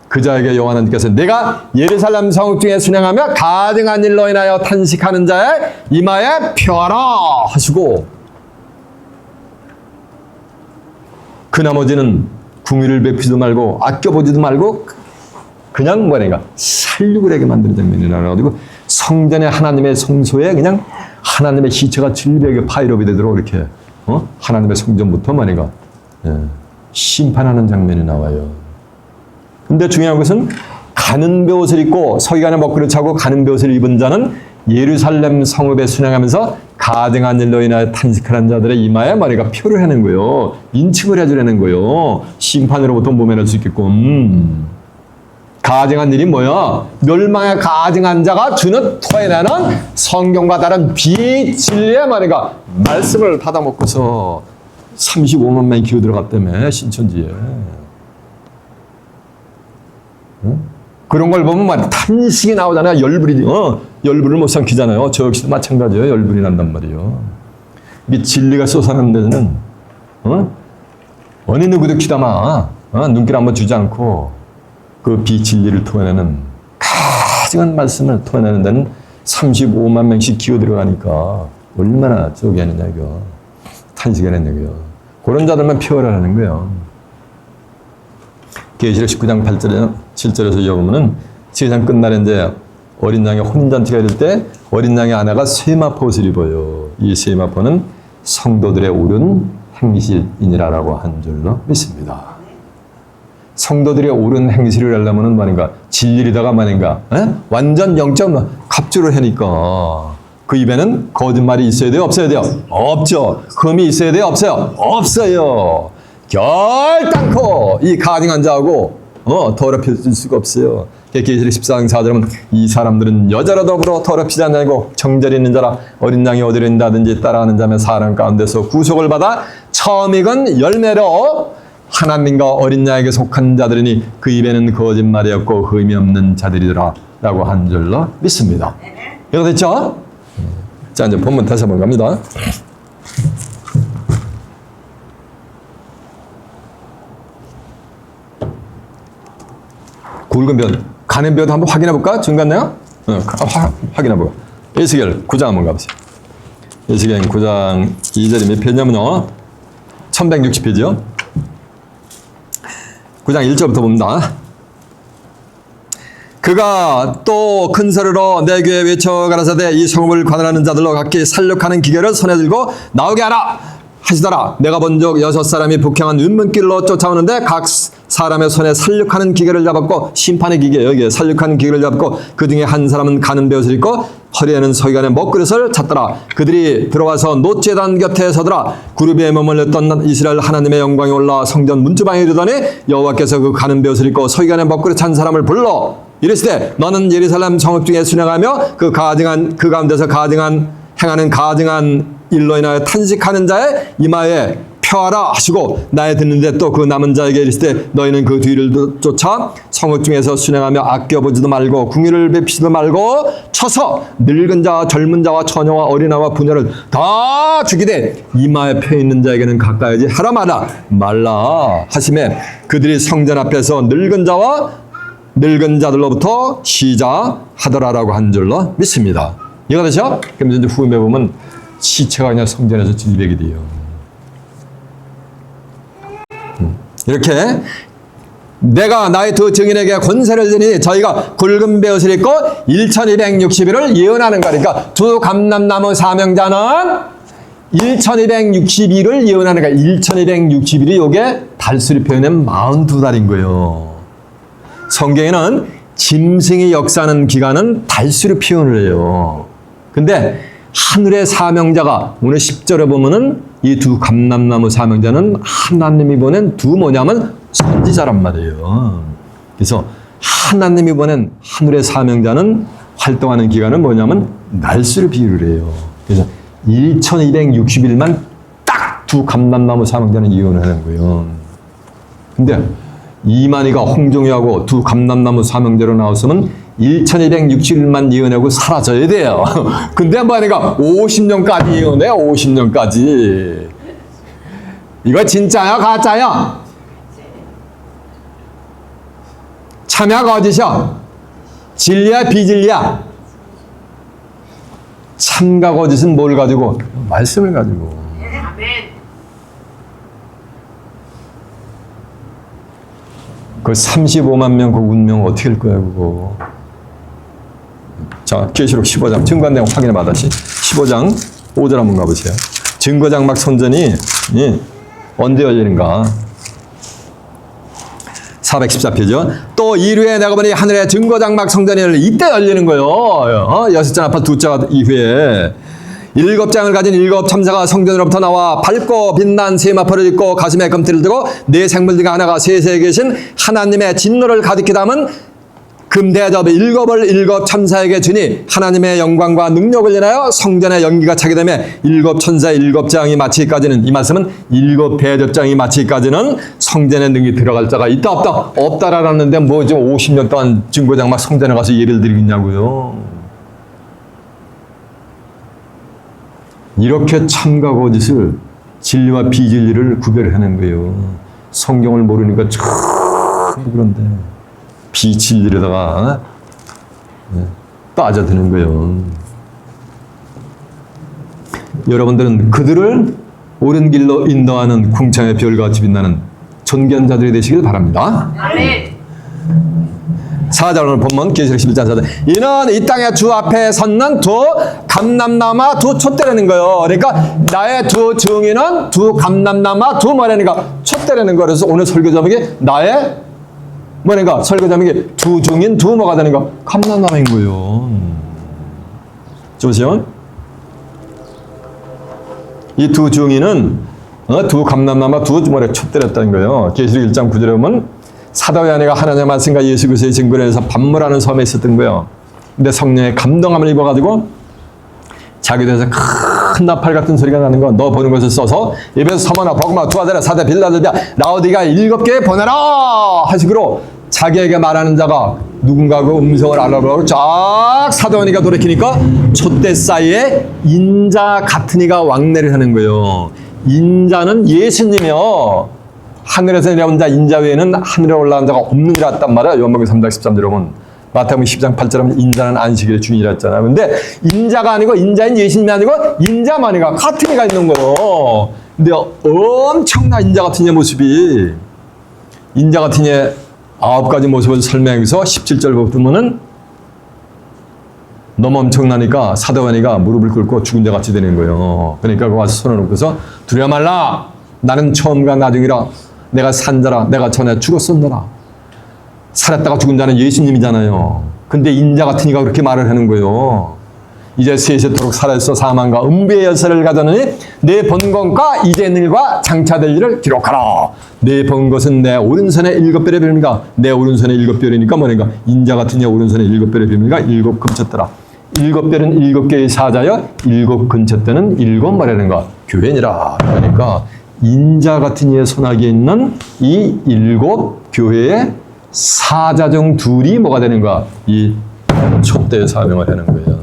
그 자에게 여호와 하나님께서 내가 예루살렘 성읍 중에 순행하며 가증한 일로 인하여 탄식하는 자의 이마에 펴라 하시고 그 나머지는 궁의를 베푸지도 말고 아껴보지도 말고 그냥 뭐래가 살육을 하게 만드는 장면이 나와가지고 성전의 하나님의 성소에 그냥 하나님의 시체가 질비하게 파이럽이 되도록 이렇게 하나님의 성전부터 뭐래가 심판하는 장면이 나와요. 근데 중요한 것은 가는 베옷을 입고 서기관의 먹구를 차고 가는 베옷을 입은 자는 예루살렘 성읍에 순양하면서 가증한 일로 인하여 탄식하는 자들의 이마에 머리가 표를 하는 거예요. 인칭을 해주려는 거예요. 심판으로부터 모면할 수 있게끔. 가증한 일이 뭐야? 멸망에 가증한 자가 주는 토해내는 성경과 다른 비진리의 머리가 말씀을 받아먹고서 35만 명이 기어 들어갔다며 신천지에. 응? 그런 걸 보면 막 탄식이 나오잖아요. 열불을 못 삼키잖아요. 저 역시도 마찬가지예요. 열불이 난단 말이에요. 이 진리가 솟아나는 데는 어느 누구도 귀담아 눈길 한번 주지 않고 그 비진리를 토해내는 가증한 말씀을 토해내는 데는 35만 명씩 기어 들어가니까 얼마나 저기 하느냐 이거. 탄식이 하느냐 이거. 그런 자들만 표현하는 거예요. 계시록 19장 8절에 7절에서 이어보면은 세상 끝날에 이제 어린 양의 혼인잔치가 이럴 때 어린 양의 아내가 세마포 옷을 입어요. 이 세마포는 성도들의 옳은 행실이니라라고 한 줄로 믿습니다. 성도들의 옳은 행실을 하려면은 말인가 진리리다가 말인가 완전 영적 갑주를 하니까 그 입에는 거짓말이 있어야 돼요? 없어야 돼요? 없죠. 흠이 있어야 돼요? 없어요? 없어요. 결단코 이 가증한 자하고 더럽힐 수가 없어요. 계시록 14장 4절은 이 사람들은 여자로 더불어 더럽히지 않냐고 정절이 있는 자라 어린 양이 어디로 있다든지 따라하는 자면 사람 가운데서 구속을 받아 처음 익은 열매로 하나님과 어린 양에게 속한 자들이니 그 입에는 거짓말이 없고 흠이 없는 자들이더라 라고 한 줄로 믿습니다. 이거 됐죠? 자 이제 본문 다시 한번 갑니다. 굵은 변, 가는 변 한번 확인해 볼까? 중간네요? 확인해 보고. 에스겔 9장 한번 가보세요. 에스겔 9장 2절이 몇 페이지냐면요. 1160페이지요. 9장 1절부터 봅니다. 그가 또 큰 소리로 내 귀에 외쳐 가라사대 이 성읍을 관할하는 자들로 각기 살육하는 기계를 손에 들고 나오게 하라 하시더라. 내가 본 적 6사람이 북향한 윤문길로 쫓아오는데 각 사람의 손에 살육하는 기계를 잡았고 심판의 기계 여기에 살육하는 기계를 잡고 그 중에 한 사람은 가는 베옷을 입고 허리에는 서기관의 먹그릇을 찼더라. 그들이 들어와서 놋제단 곁에 서더라. 구르비에 머물렀던 이스라엘 하나님의 영광이 올라 성전 문주방에 이르더니 여호와께서 그 가는 베옷을 입고 서기관의 먹그릇 찬 사람을 불러 이르시되 너는 예루살렘 성읍 중에 순양하며 그 가운데서 행하는 가증한 일로 인하여 탄식하는 자의 이마에 펴하라 하시고 나의 듣는데 또 그 남은 자에게 이르시되 너희는 그 뒤를 쫓아 성읍 중에서 순행하며 아껴보지도 말고 궁유를 베피지도 말고 쳐서 늙은 자와 젊은 자와 처녀와 어린아와 부녀를 다 죽이되 이마에 펴 있는 자에게는 가까이지 하라 말라 하시매 그들이 성전 앞에서 늙은 자들로부터 시작하더라라고 한 줄로 믿습니다. 이해가 되죠? 그럼 이제 후에 보면 시체가 그냥 성전에서 질백이 돼요. 이렇게 내가 나의 두 증인에게 권세를 주니 저희가 굵은 베옷을 입고 1260일을 예언하는 거니까 두 감람나무 사명자는 1260일을 예언하는 거야. 1260일이 요게 달수리 표현은 42달인 거예요. 성경에는 짐승이 역사하는 기간은 달수리 표현을 해요. 근데 하늘의 사명자가 오늘 10절에 보면은 이 두 감람나무 사명자는 하나님이 보낸 두 뭐냐면 선지자란 말이에요. 그래서 하나님이 보낸 하늘의 사명자는 활동하는 기간은 뭐냐면 날수를 비유를 해요. 그래서 1260일만 딱 두 감람나무 사명자는 예언을 하는 거예요. 근데 이만희가 홍종이하고 두 감람나무 사명자로 나왔으면 1260일만 예언하고 사라져야 돼요. 근데 뭐하니까 50년까지 예언해. 50년까지. 이거 진짜야 가짜야? 참야 거짓이야? 진리야 비진리야? 참과 거짓은 뭘 가지고? 말씀을 가지고. 그 35만 명 그 운명 어떻게 할 거야 그거. 자, 계시록 15장 증거한 내용 확인해 받았지. 15장 5절 한번 가보세요. 증거장막 선전이 언제 열리는가? 414페이지요. 또 이후에 내가 보니 하늘의 증거장막 성전이 이때 열리는 거예요. 여섯 장 앞에 두 장 이후에 일곱 장을 가진 일곱 참사가 성전으로부터 나와 밝고 빛난 세마포를 입고 가슴에 검티를 들고 네 생물 중에 하나가 세세에 계신 하나님의 진노를 가득히 담은 금대접의 일곱을 일곱 참사에게 주니 하나님의 영광과 능력을 인하여 성전의 연기가 차게 되며 일곱 천사의 일곱 장이 마치기까지는, 이 말씀은 일곱 대접장이 마치기까지는 성전의 능이 들어갈 자가 있다 없다? 없다라는데 뭐 지금 50년 동안 증거장막 성전에 가서 예를 드리겠냐고요. 이렇게 참과 거짓을, 진리와 비진리를 구별하는 거예요. 성경을 모르니까 참 그런데 비진리에다가 빠져드는 거예요. 여러분들은 그들을 옳은 길로 인도하는 궁창의 별같이 빛나는 존견자들이 되시길 바랍니다. 아멘. 4절 본문 계시록 11장 4절. 이는 이 땅의 주 앞에 섰는 두 감람나무 두 촛대라는 거예요. 그러니까 나의 두 증인은 두 감람나무 두 뭐라니까 촛대라는 거예요. 그래서 오늘 설교 제목이 나의 뭐라니까 설교 제목이 두 증인 두 뭐가 되는 거? 감람나무인 거예요. 보세요. 이 두 증인은 두 감람나무 두 뭐래 촛대랬다는 거예요. 계시록 1장 9절에 보면 사도 요한이가 하나님의 말씀과 예수 그리스도의 증거를 해서 반모라는 섬에 있었던 거예요. 근데 성령의 감동함을 입어가지고 자기들에서 큰 나팔 같은 소리가 나는 거, 너 보는 것을 써서 입에서 서머나 버그마 두아데라 사대 빌라델비아 라오디가 7개 보내라 하식으로 자기에게 말하는 자가 누군가 그 음성을 알아보고 쫙 사도 요한이가 돌이키니까 촛대 사이에 인자 같은 이가 왕래를 하는 거예요. 인자는 예수님이요. 하늘에서 내려온 자 인자 외에는 하늘에 올라간 자가 없느니라 했단 말이야. 요한복음 3장 13절에 보면 마태복음 10장 8절에 보면 인자는 안식일의 주인이라 했잖아요. 근데 인자가 아니고 인자인 예수님이 아니고 인자만이가 같은 이가 있는 거예요. 근데 엄청난 인자 같은 이의 모습이 인자 같은 이의 9가지 모습을 설명해서 17절부터 보면은 너무 엄청나니까 사도 요한이가 무릎을 꿇고 죽은 자 같이 되는 거예요. 그러니까 그 와서 손을 놓고서 두려워 말라. 나는 처음과 나중이라. 내가 산 자라. 내가 전에 죽었었느라. 살았다가 죽은 자는 예수님이잖아요. 근데 인자 같은 이가 그렇게 말을 하는 거예요. 이제 세세토록 살아있어 사망과 음부의 열쇠를 가졌느니 내 본 것과 이제 일과 장차될 일을 기록하라. 내 본 것은 내 오른손의 7별의 별미가 내 오른손의 7별이니까 뭐니까 인자 같은 이 오른손의 7별의 별미가 7 근처더라. 7별은 7개의 사자여 7 근처때는 7 뭐라는가 교회니라. 그러니까 인자 같은 이의 손아귀에 있는 이 7 교회의 사자 중 둘이 뭐가 되는가? 이 촛대의 사명을 하는 거예요.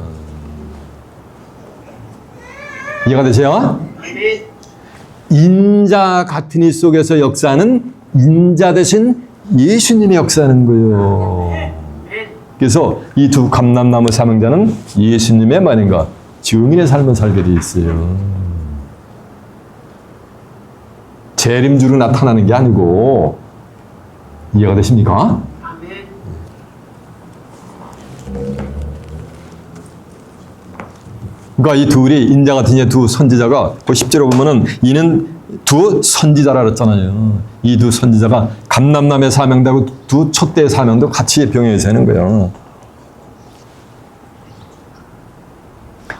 이해가 되세요? 인자 같은 이 속에서 역사하는 인자 대신 예수님의 역사하는 거예요. 그래서 이 두 감람나무 사명자는 예수님의 말인가? 증인의 삶을 살게 돼 있어요. 재림주로 나타나는 게 아니고 이해가 되십니까? 그러니까 이 둘이 인자 같은 이 두 선지자가 그 10절에 보면은 이는 두 선지자라 그랬잖아요. 이 두 선지자가 감람나무의 사명하고 두 촛대의 사명도 같이 병행해서 하는 거예요.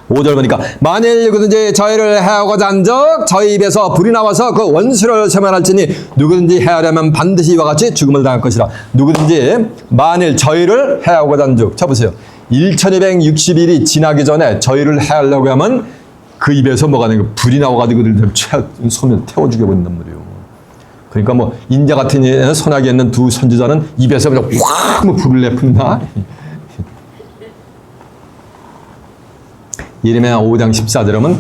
5절 보니까 만일 누구든지 저희를 해하고자 한적 저희 입에서 불이 나와서 그 원수를 세면할지니 누구든지 해하려면 반드시 이와 같이 죽음을 당할 것이라. 누구든지 만일 저희를 해하고자 한적 쳐보세요. 1260일이 지나기 전에 저희를 해하려고 하면 그 입에서 뭐가 되는 거 불이 나와가지고 그들 손을 태워 죽여버린단 말이에요. 그러니까 뭐 인자 같은 손아귀에 있는 두 선지자는 입에서 그냥 확 불을 내푼다. 예레미야 5장 14절에 보면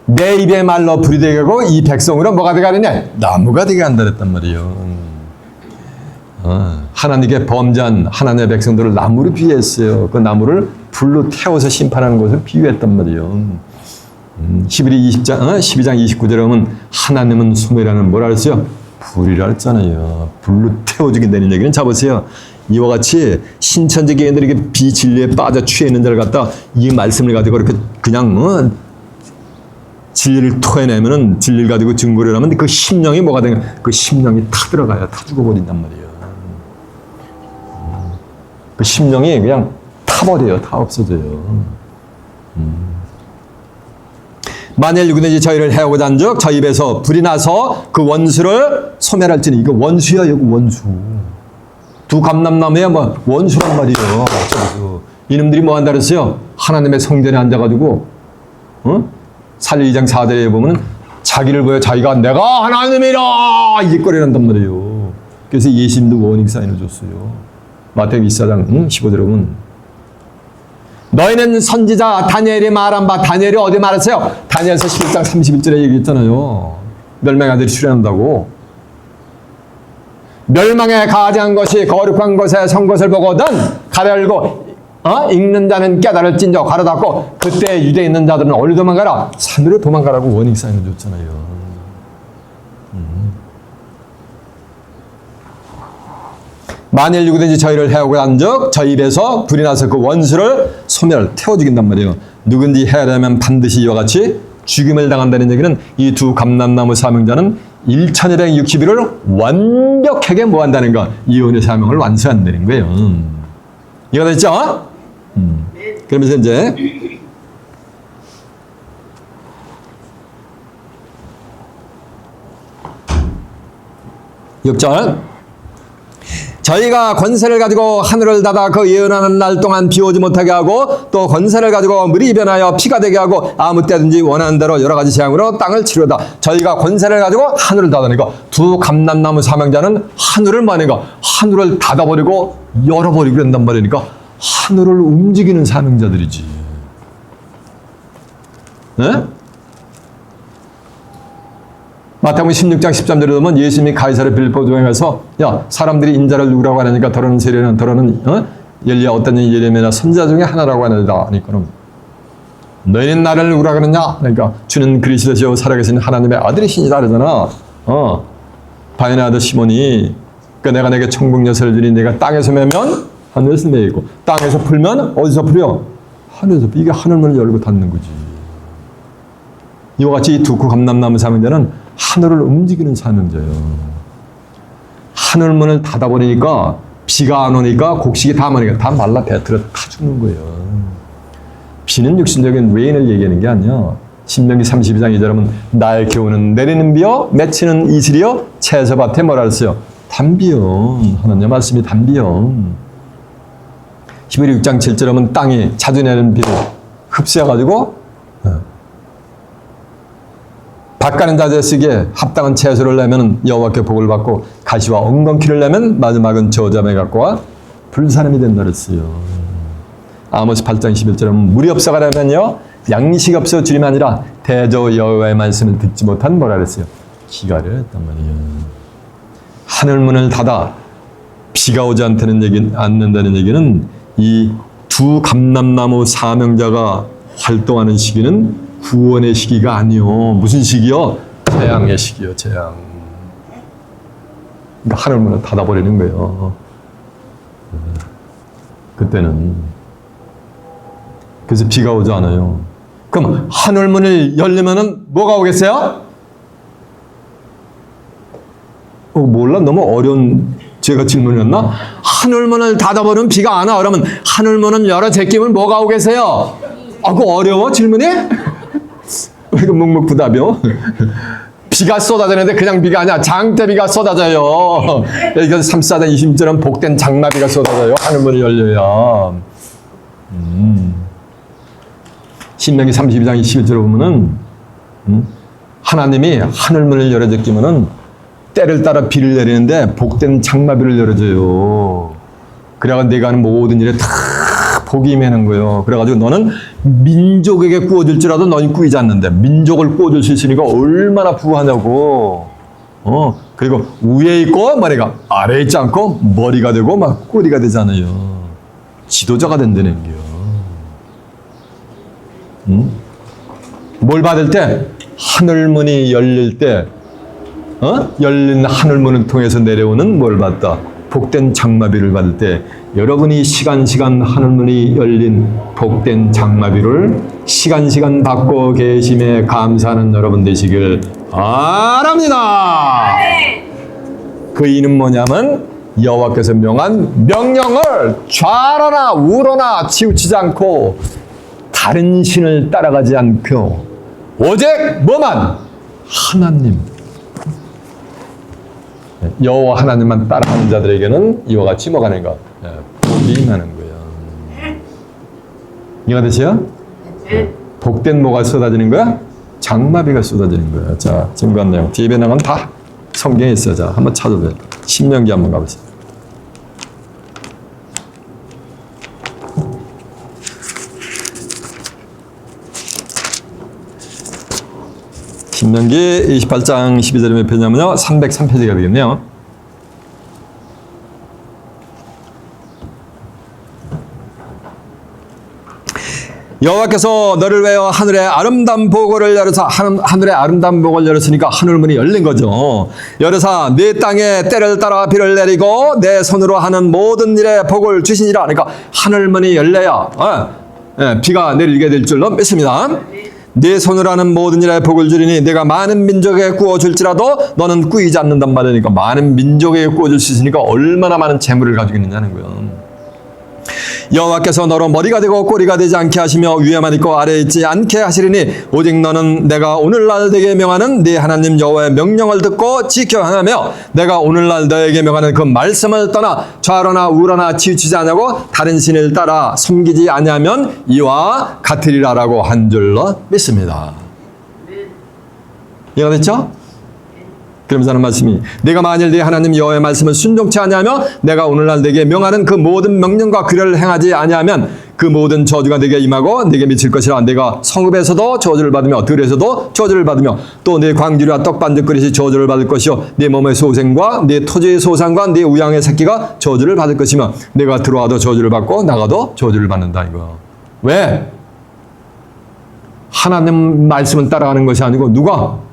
내 입의 말로 불이 되게 하고 이 백성으로 뭐가 되게 하느냐? 나무가 되게 한다 그랬단 말이에요. 하나님께 범죄한 하나님의 백성들을 나무로 비유했어요. 그 나무를 불로 태워서 심판하는 것을 비유했단 말이에요. 히브리 12장 29절에 보면 하나님은 소멸하는 뭐라 그랬어요? 불이라 했잖아요. 불로 태워 죽인다는 얘기는 자 보세요. 이와 같이 신천지 교인들이 이렇게 비진리에 빠져 취해 있는 자를 갖다 이 말씀을 가지고 이렇게 그냥 진리를 토해내면은 진리를 가지고 증거를 하면 그 심령이 뭐가 되냐? 그 심령이 타들어가요. 타 죽어버린단 말이에요. 그 심령이 그냥 타버려요. 다 없어져요. 만일 누구든지 저희를 해오고자 한즉 저희 입에서 불이 나서 그 원수를 소멸할지니 이거 원수야 이거 원수. 두 감람나무에 뭐 원수란 말이에요. 이놈들이 뭐 한다 그랬어요? 하나님의 성전에 앉아가지고 살리 2장 4절에 보면 자기를 보여 자기가 내가 하나님이라 이 짓거리를 한단 말이에요. 그래서 예수님도 워닝 사인을 줬어요. 마태복음 24장 15절에 보면 너희는 선지자 다니엘이 말한 바 다니엘이 어디 말했어요? 다니엘서 11장 31절에 얘기했잖아요. 멸망의 아들이 출현한다고. 멸망에 가증한 것이 거룩한 것에 선 것을 보거든 가려알고 읽는 자는 깨달을진저 가로 닫고 그때 유대에 있는 자들은 어디로 도망가라? 산으로 도망가라고 워닝 사인을 줬잖아요. 만일 누구든지 저희를 해오고자 한즉 저희 입에서 불이 나서 그 원수를 소멸 태워 죽인단 말이에요. 누군지 해하려면 반드시 이와 같이 죽임을 당한다는 얘기는 이 두 감람나무 사명자는 1260일을 완벽하게 뭐 한다는 거 이혼의 사명을 완수한다는 거예요. 이해가 됐죠? 그러면서 이제 6절 저희가 권세를 가지고 하늘을 닫아 그 예언하는 날 동안 비 오지 못하게 하고 또 권세를 가지고 물이 변하여 피가 되게 하고 아무 때든지 원하는 대로 여러 가지 재앙으로 땅을 치료다. 저희가 권세를 가지고 하늘을 닫으니까 두 감람나무 사명자는 하늘을 마니까 하늘을 닫아버리고 열어버리고 그런단 말이니까 하늘을 움직이는 사명자들이지. 네? 마태복음 16장 13절에 보면 예수님이 가이사랴 빌립보 도에 가서 야 사람들이 인자를 누구라고 하느니까 더러는 세례는 더러는 엘리야 어떤 예레미야 선지자 중에 하나라고 하느니라 하니까는 너희는 나를 누구라고 하느냐 그러니까 주는 그리스도시요 살아계신 하나님의 아들이시니라 그러잖아. 바인의 아들 시몬이 그러니까 내가 내게 천국 여세를 주니 내가 땅에서 매면 하늘에서 매이고 땅에서 풀면 어디서 풀려? 하늘에서. 이게 하늘문을 열고 닫는 거지. 이와 같이 이 두 감람나무 사명자는 하늘을 움직이는 사명자예요. 하늘문을 닫아버리니까 비가 안 오니까 곡식이 다 마니까 다 말라 배틀어 다 죽는 거예요. 비는 육신적인 레인을 얘기하는 게 아니야. 신명기 32장 2절에 보면 날 겨우는 내리는 비요 맺히는 이슬이요 채소밭에 뭐라 그랬어요? 단비요. 하나님의 말씀이 단비요. 히브리 6장 7절에 보면 땅이 자주 내리는 비를 흡수해가지고 밭 가는 자들 쓰기에 합당한 채소를 내면 여호와께 복을 받고 가시와 엉겅퀴를 내면 마지막은 저자매 갖고와 불사람이 된다 그랬어요. 아모스 8장 11절에 물이 없어가려면요 양식 없어 주림 아니라 대저 여호와의 말씀을 듣지 못한 뭐라 그랬어요? 기가를 했단 말이에요. 하늘문을 닫아 비가 오지 않는다는 얘기는 이 두 감람나무 사명자가 활동하는 시기는 구원의 시기가 아니요. 무슨 시기요? 재앙의 시기요. 재앙. 그러니까 하늘문을 닫아버리는 거예요. 그때는. 그래서 비가 오지 않아요. 그럼 하늘문을 열리면은 뭐가 오겠어요? 몰라? 너무 어려운 제가 질문이었나? 하늘문을 닫아버리면 비가 안 와. 그러면 하늘문을 열어 제끼면 뭐가 오겠어요? 그거 어려워? 질문이? 왜 그 묵묵부답이요? 비가 쏟아지는데 그냥 비가 아니야. 장대비가 쏟아져요. 여기 34장 20절은 복된 장마비가 쏟아져요. 하늘문이 열려야. 신명기 32장 21절에 보면은 하나님이 하늘문을 열어제끼면은 때를 따라 비를 내리는데 복된 장마비를 열어줘요. 그래야 내가 하는 모든 일에 다 복이 임하는 거예요. 그래가지고 너는 민족에게 구워줄지라도 너는 꾸이지 않는데 민족을 구워줄 수 있으니까 얼마나 부하냐고. 그리고 위에 있고 머리가 아래에 있지 않고 머리가 되고 막 꼬리가 되잖아요. 지도자가 된다는 게요. 뭘 받을 때? 하늘문이 열릴 때 열린 하늘문을 통해서 내려오는 뭘 받다? 복된 장마비를 받을 때 여러분이 시간 하늘문이 열린 복된 장마비를 시간 받고 계심에 감사하는 여러분 되시길 바랍니다. 그 이유는 뭐냐면 여호와께서 명한 명령을 좌로나 우로나 치우치지 않고 다른 신을 따라가지 않고 오직 뭐만? 하나님, 여호와 하나님만 따라하는 자들에게는 이와 같이 뭐가 하는 것? 복이 임하는 거예요. 이해가 되세요? 복된 뭐가 쏟아지는 거야? 장마비가 쏟아지는 거야. 자, 증거한 내용 뒤에 나가면 다 성경에 있어요. 자, 한번 찾아보세요. 신명기 한번 가보세요. 신명기 28장 12절에 몇 페이지냐면요. 303페이지가 되겠네요. 여호와께서 너를 위하여 하늘의 아름다운 보고를 열어서 하늘의 아름다운 보고를 열었으니까 하늘문이 열린 거죠. 열어서 네 땅에 때를 따라 비를 내리고 내 손으로 하는 모든 일에 복을 주시니라. 그러니까 하늘문이 열려야 비가 내리게 될 줄로 믿습니다. 네 손으로 하는 모든 일에 복을 주리니 내가 많은 민족에게 구워줄지라도 너는 꾸이지 않는단 말이니까 많은 민족에게 구워줄 수 있으니까 얼마나 많은 재물을 가지고 있느냐는 거예요. 여호와께서 너로 머리가 되고 꼬리가 되지 않게 하시며 위에만 있고 아래에 있지 않게 하시리니 오직 너는 내가 오늘날 내게 명하는 네 하나님 여호와의 명령을 듣고 지켜 행하며 내가 오늘날 너에게 명하는 그 말씀을 떠나 좌로나 우로나 치우치지 아니하고 다른 신을 따라 섬기지 아니하면 이와 같으리라라고 한 줄로 믿습니다. 이해가 됐죠? 그러면서 하는 말씀이 내가 만일 네 하나님 여호와의 말씀을 순종치 아니하며 내가 오늘날 내게 명하는 그 모든 명령과 규례를 행하지 아니하면 그 모든 저주가 내게 임하고 내게 미칠 것이라. 내가 성읍에서도 저주를 받으며 들에서도 저주를 받으며 또 네 광주리와 떡반죽 그릇이 저주를 받을 것이요 네 몸의 소생과 네 토지의 소산과 네 우양의 새끼가 저주를 받을 것이며 내가 들어와도 저주를 받고 나가도 저주를 받는다 이거. 왜? 하나님 말씀을 따라가는 것이 아니고 누가?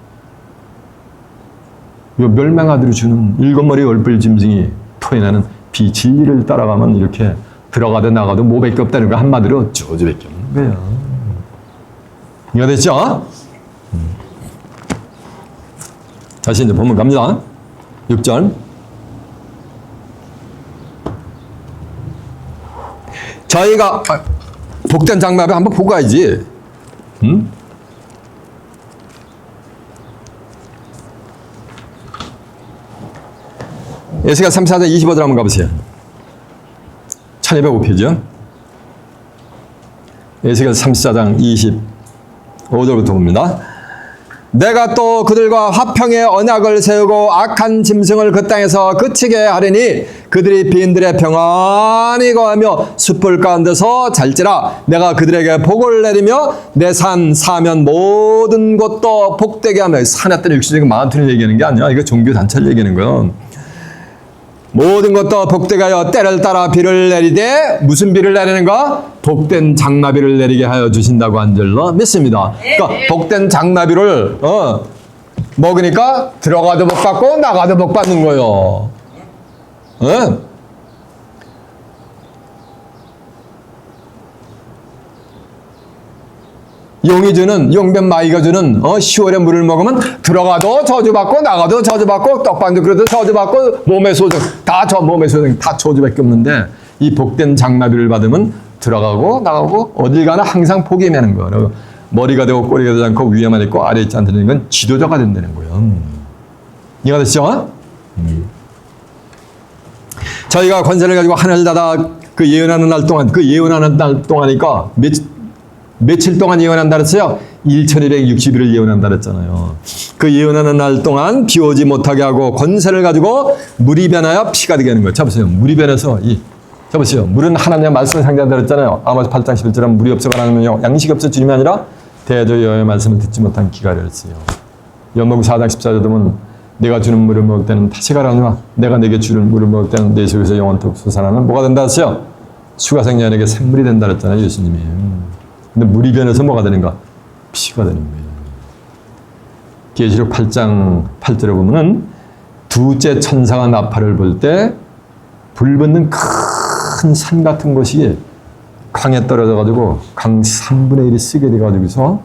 요 멸망아들이 주는 일곱 머리 얼굴 짐승이 토해내는 비진리를 따라가면 이렇게 들어가도 나가도 뭐밖에 없다는 거 한마디로 저주밖에 없는 거예요. 이해가 됐죠? 다시 이제 본문 갑니다. 6절. 저희가 복된 장마비 한번 보고 가야지. 에스겔 34장 25절 한번 가보세요. 1205페이지요. 에스겔 34장 25절부터 봅니다. 내가 또 그들과 화평의 언약을 세우고 악한 짐승을 그 땅에서 그치게 하리니 그들이 빈들에 평안히 거하며 숯불 가운데서 잘지라. 내가 그들에게 복을 내리며 내 산 사면 모든 곳도 복되게 하며 산에 따라 육신적인 마운틴을 얘기하는 게 아니야. 이거 종교단체를 얘기하는 거예요. 모든 것도 복되게 하여 때를 따라 비를 내리되 무슨 비를 내리는가? 복된 장마비를 내리게 하여 주신다고 한 줄로 믿습니다. 그러니까 복된 장마비를 먹으니까 들어가도 복 받고 나가도 복 받는 거예요. 용이 주는 용변 마이가 주는 10월에 물을 먹으면 들어가도 저주받고 나가도 저주받고 떡반죽 그래도 저주받고 몸의 소정 다 몸의 소정 다 저주밖에 없는데 이 복된 장마비를 받으면 들어가고 나가고 어딜 가나 항상 복이 임하는 거예요. 머리가 되고 꼬리가 되지 않고 위에만 있고 아래에 있지 않다는 건 지도자가 된다는 거예요. 이해가 됐죠? 저희가 권세를 가지고 하늘을 닫아 그 예언하는 날 동안 그 예언하는 날 동안이니까 며칠 동안 예언한다 그랬어요? 1260일을 예언한다 그랬잖아요. 그 예언하는 날 동안 비 오지 못하게 하고 권세를 가지고 물이 변하여 피가 되게 하는 거예요. 잡으세요. 물이 변해서 잡으세요. 물은 하나님의 말씀을 상징한다 그랬잖아요. 아모스 8장 11절은 물이 없어가 하나님의 양식이 없어 주님이 아니라 대저 여호와의 말씀을 듣지 못한 기가 되었어요. 연목 4장 14절 보면 내가 주는 물을 먹을 때는 다시 가라니와 내가 내게 주는 물을 먹을 때는 내 속에서 영원토록 솟아나는 뭐가 된다 했어요? 수가 생년에게 샘물이 된다 그랬잖아요. 예수님이. 근데 물이 변해서 뭐가 되는가? 피가 되는 거예요. 계시록 8장 8절에 보면은 두째 천사가 나팔을 불 때 불붙는 큰 산 같은 것이 강에 떨어져 가지고 강 3분의 1이 쓰게 돼 가지고서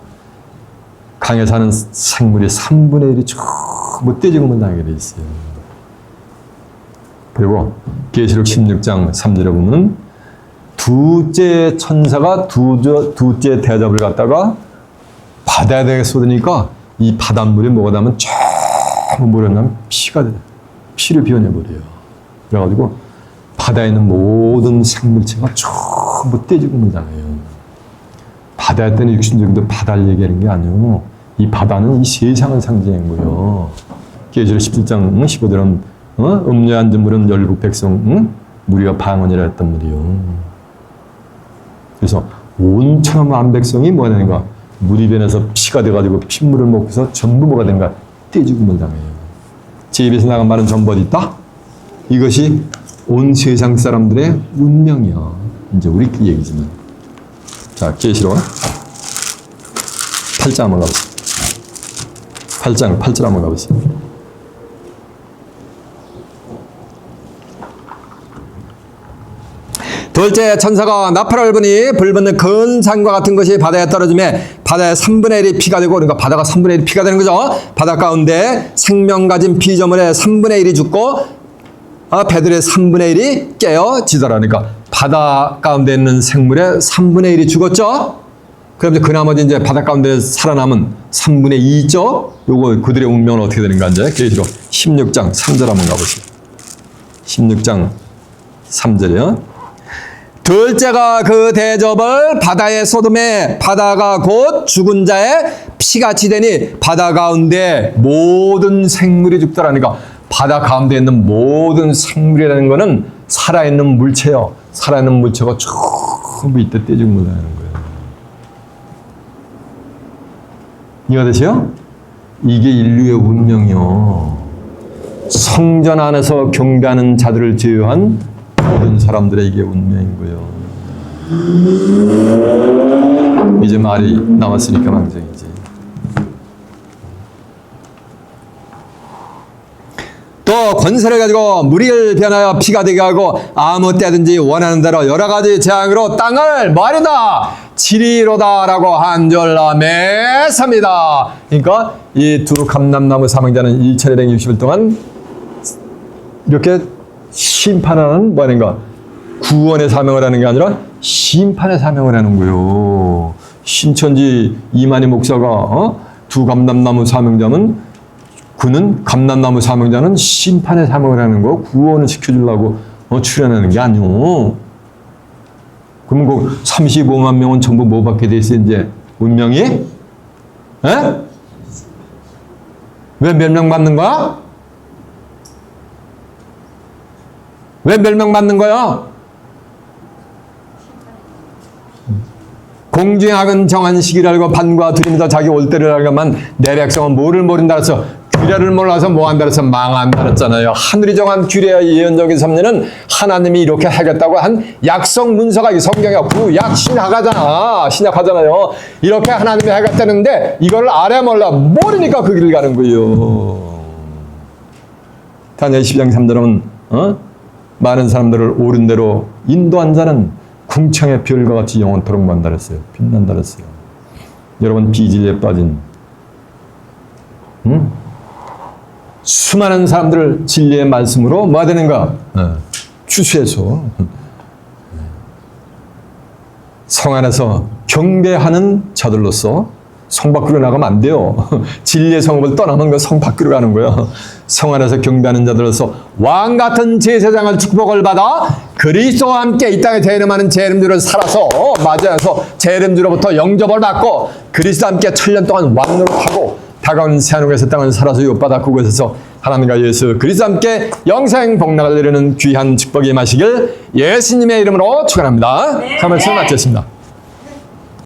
강에 사는 생물이 3분의 1이 전부 떼죽음을 당하게 돼 있어요. 그리고 계시록 16장 3절에 보면은 두째 천사가 두째 대접을 갖다가 바다에 쏟으니까 이 바닷물이 뭐가 나면 전부 물어나면 피가 돼. 피를 비워내버려요. 그래가지고 바다에 있는 모든 생물체가 전부 떼죽음을 당해요. 바다에 뜨는 육신적인도 바다를 얘기하는 게 아니고 이 바다는 이 세상을 상징한 거예요. 계시록 17장 15절은 음녀 앉은 물은 열국 백성 무리가 방언이라 했단 말이에요. 그래서 온천한 만백성이 뭐가 되는가? 물이 변해서 피가 돼가지고 핏물을 먹고서 전부 뭐가 되는가? 떼죽음을 당해요. 제 입에서 나간 말은 전부 어디 있다? 이것이 온 세상 사람들의 운명이야. 이제 우리끼리 얘기지만. 자, 계시록 8장 한번 가보세요. 8절 한번 가보세요. 둘째 천사가 나팔을 부니 불붙는 큰 산과 같은 것이 바다에 떨어지매 바다의 3분의 1이 피가 되고, 그러니까 바다가 3분의 1이 피가 되는 거죠. 바다 가운데 생명 가진 피조물의 3분의 1이 죽고 배들의 3분의 1이 깨어지더라. 그러니까 바다 가운데 있는 생물의 3분의 1이 죽었죠. 그럼 이제 그 나머지 이제 바다 가운데 살아남은 3분의 2죠. 요거 그들의 운명은 어떻게 되는가 이제 계시록 16장 3절 한번 가보시죠. 16장 3절이요. 둘째가 그 대접을 바다에 쏟음에 바다가 곧 죽은 자의 피같이 되니 바다 가운데 모든 생물이 죽더라니까 바다 가운데 있는 모든 생물이라는 것은 살아있는 물체요. 살아있는 물체가 전부 이때 떼죽음을 하는 거예요. 이해가 되세요? 이게 인류의 운명이요. 성전 안에서 경배하는 자들을 제외한 모든 사람들의 이게 운명인 거예요. 이제 말이 남았으니까 망정이지. 또 권세를 가지고 물을 변하여 피가 되게 하고 아무 때든지 원하는 대로 여러 가지 재앙으로 땅을 말이다 지리로다라고 한절라 매삽니다. 그러니까 이 두 감람나무 사망자는 1260일 동안 이렇게 심판하는 뭐 하는가? 구원의 사명을 하는 게 아니라 심판의 사명을 하는 거예요. 신천지 이만희 목사가 두 감람나무 사명자는 그는 감람나무 사명자는 심판의 사명을 하는 거 구원을 시켜주려고 출연하는 게 아니오. 그러면 그 35만 명은 전부 뭐 받게 돼 있어 이제 운명이? 에? 왜 멸망받는 거야? 왜 멸망받는 거야? 공중의 악은 정한 시기를 알고 반과 두림도 자기 올 때를 알고만 내 백성은 뭐를 모른다 해서 규례를 몰라서 뭐한다 해서 망한다 했잖아요. 하늘이 정한 규례와 예언적인 섭리는 하나님이 이렇게 하겠다고 한 약속 문서가 이 성경에 구약 신약하잖아요. 이렇게 하나님이 하겠다는데 이걸 알아 몰라 모르니까 그 길을 가는 거예요. 다니엘 12장 3절은 많은 사람들을 옳은 대로 인도한 자는 궁창의 별과 같이 영원토록 만다 그랬어요. 빛난다 그랬어요. 여러분 비진리에 빠진 수많은 사람들을 진리의 말씀으로 뭐가 되는가? 추수해서 성 안에서 경배하는 자들로서 성 밖으로 나가면 안 돼요. 진리의 성읍을 떠나면 그 성 밖으로 가는 거예요. 성 안에서 경배하는 자들로서 왕 같은 제사장을 축복을 받아 그리스도와 함께 이 땅에 재림하는 재림주를 살아서 맞이해서 재림주로부터 영접을 받고 그리스도와 함께 1000년 동안 왕노릇하고 다가오는 새하늘에서 땅을 살아서 욕받아 그곳에서 하나님과 예수 그리스도와 함께 영생 복락을 이루는 귀한 축복이 임하시길 예수님의 이름으로 축원합니다. 네. 말씀 마치겠습니다.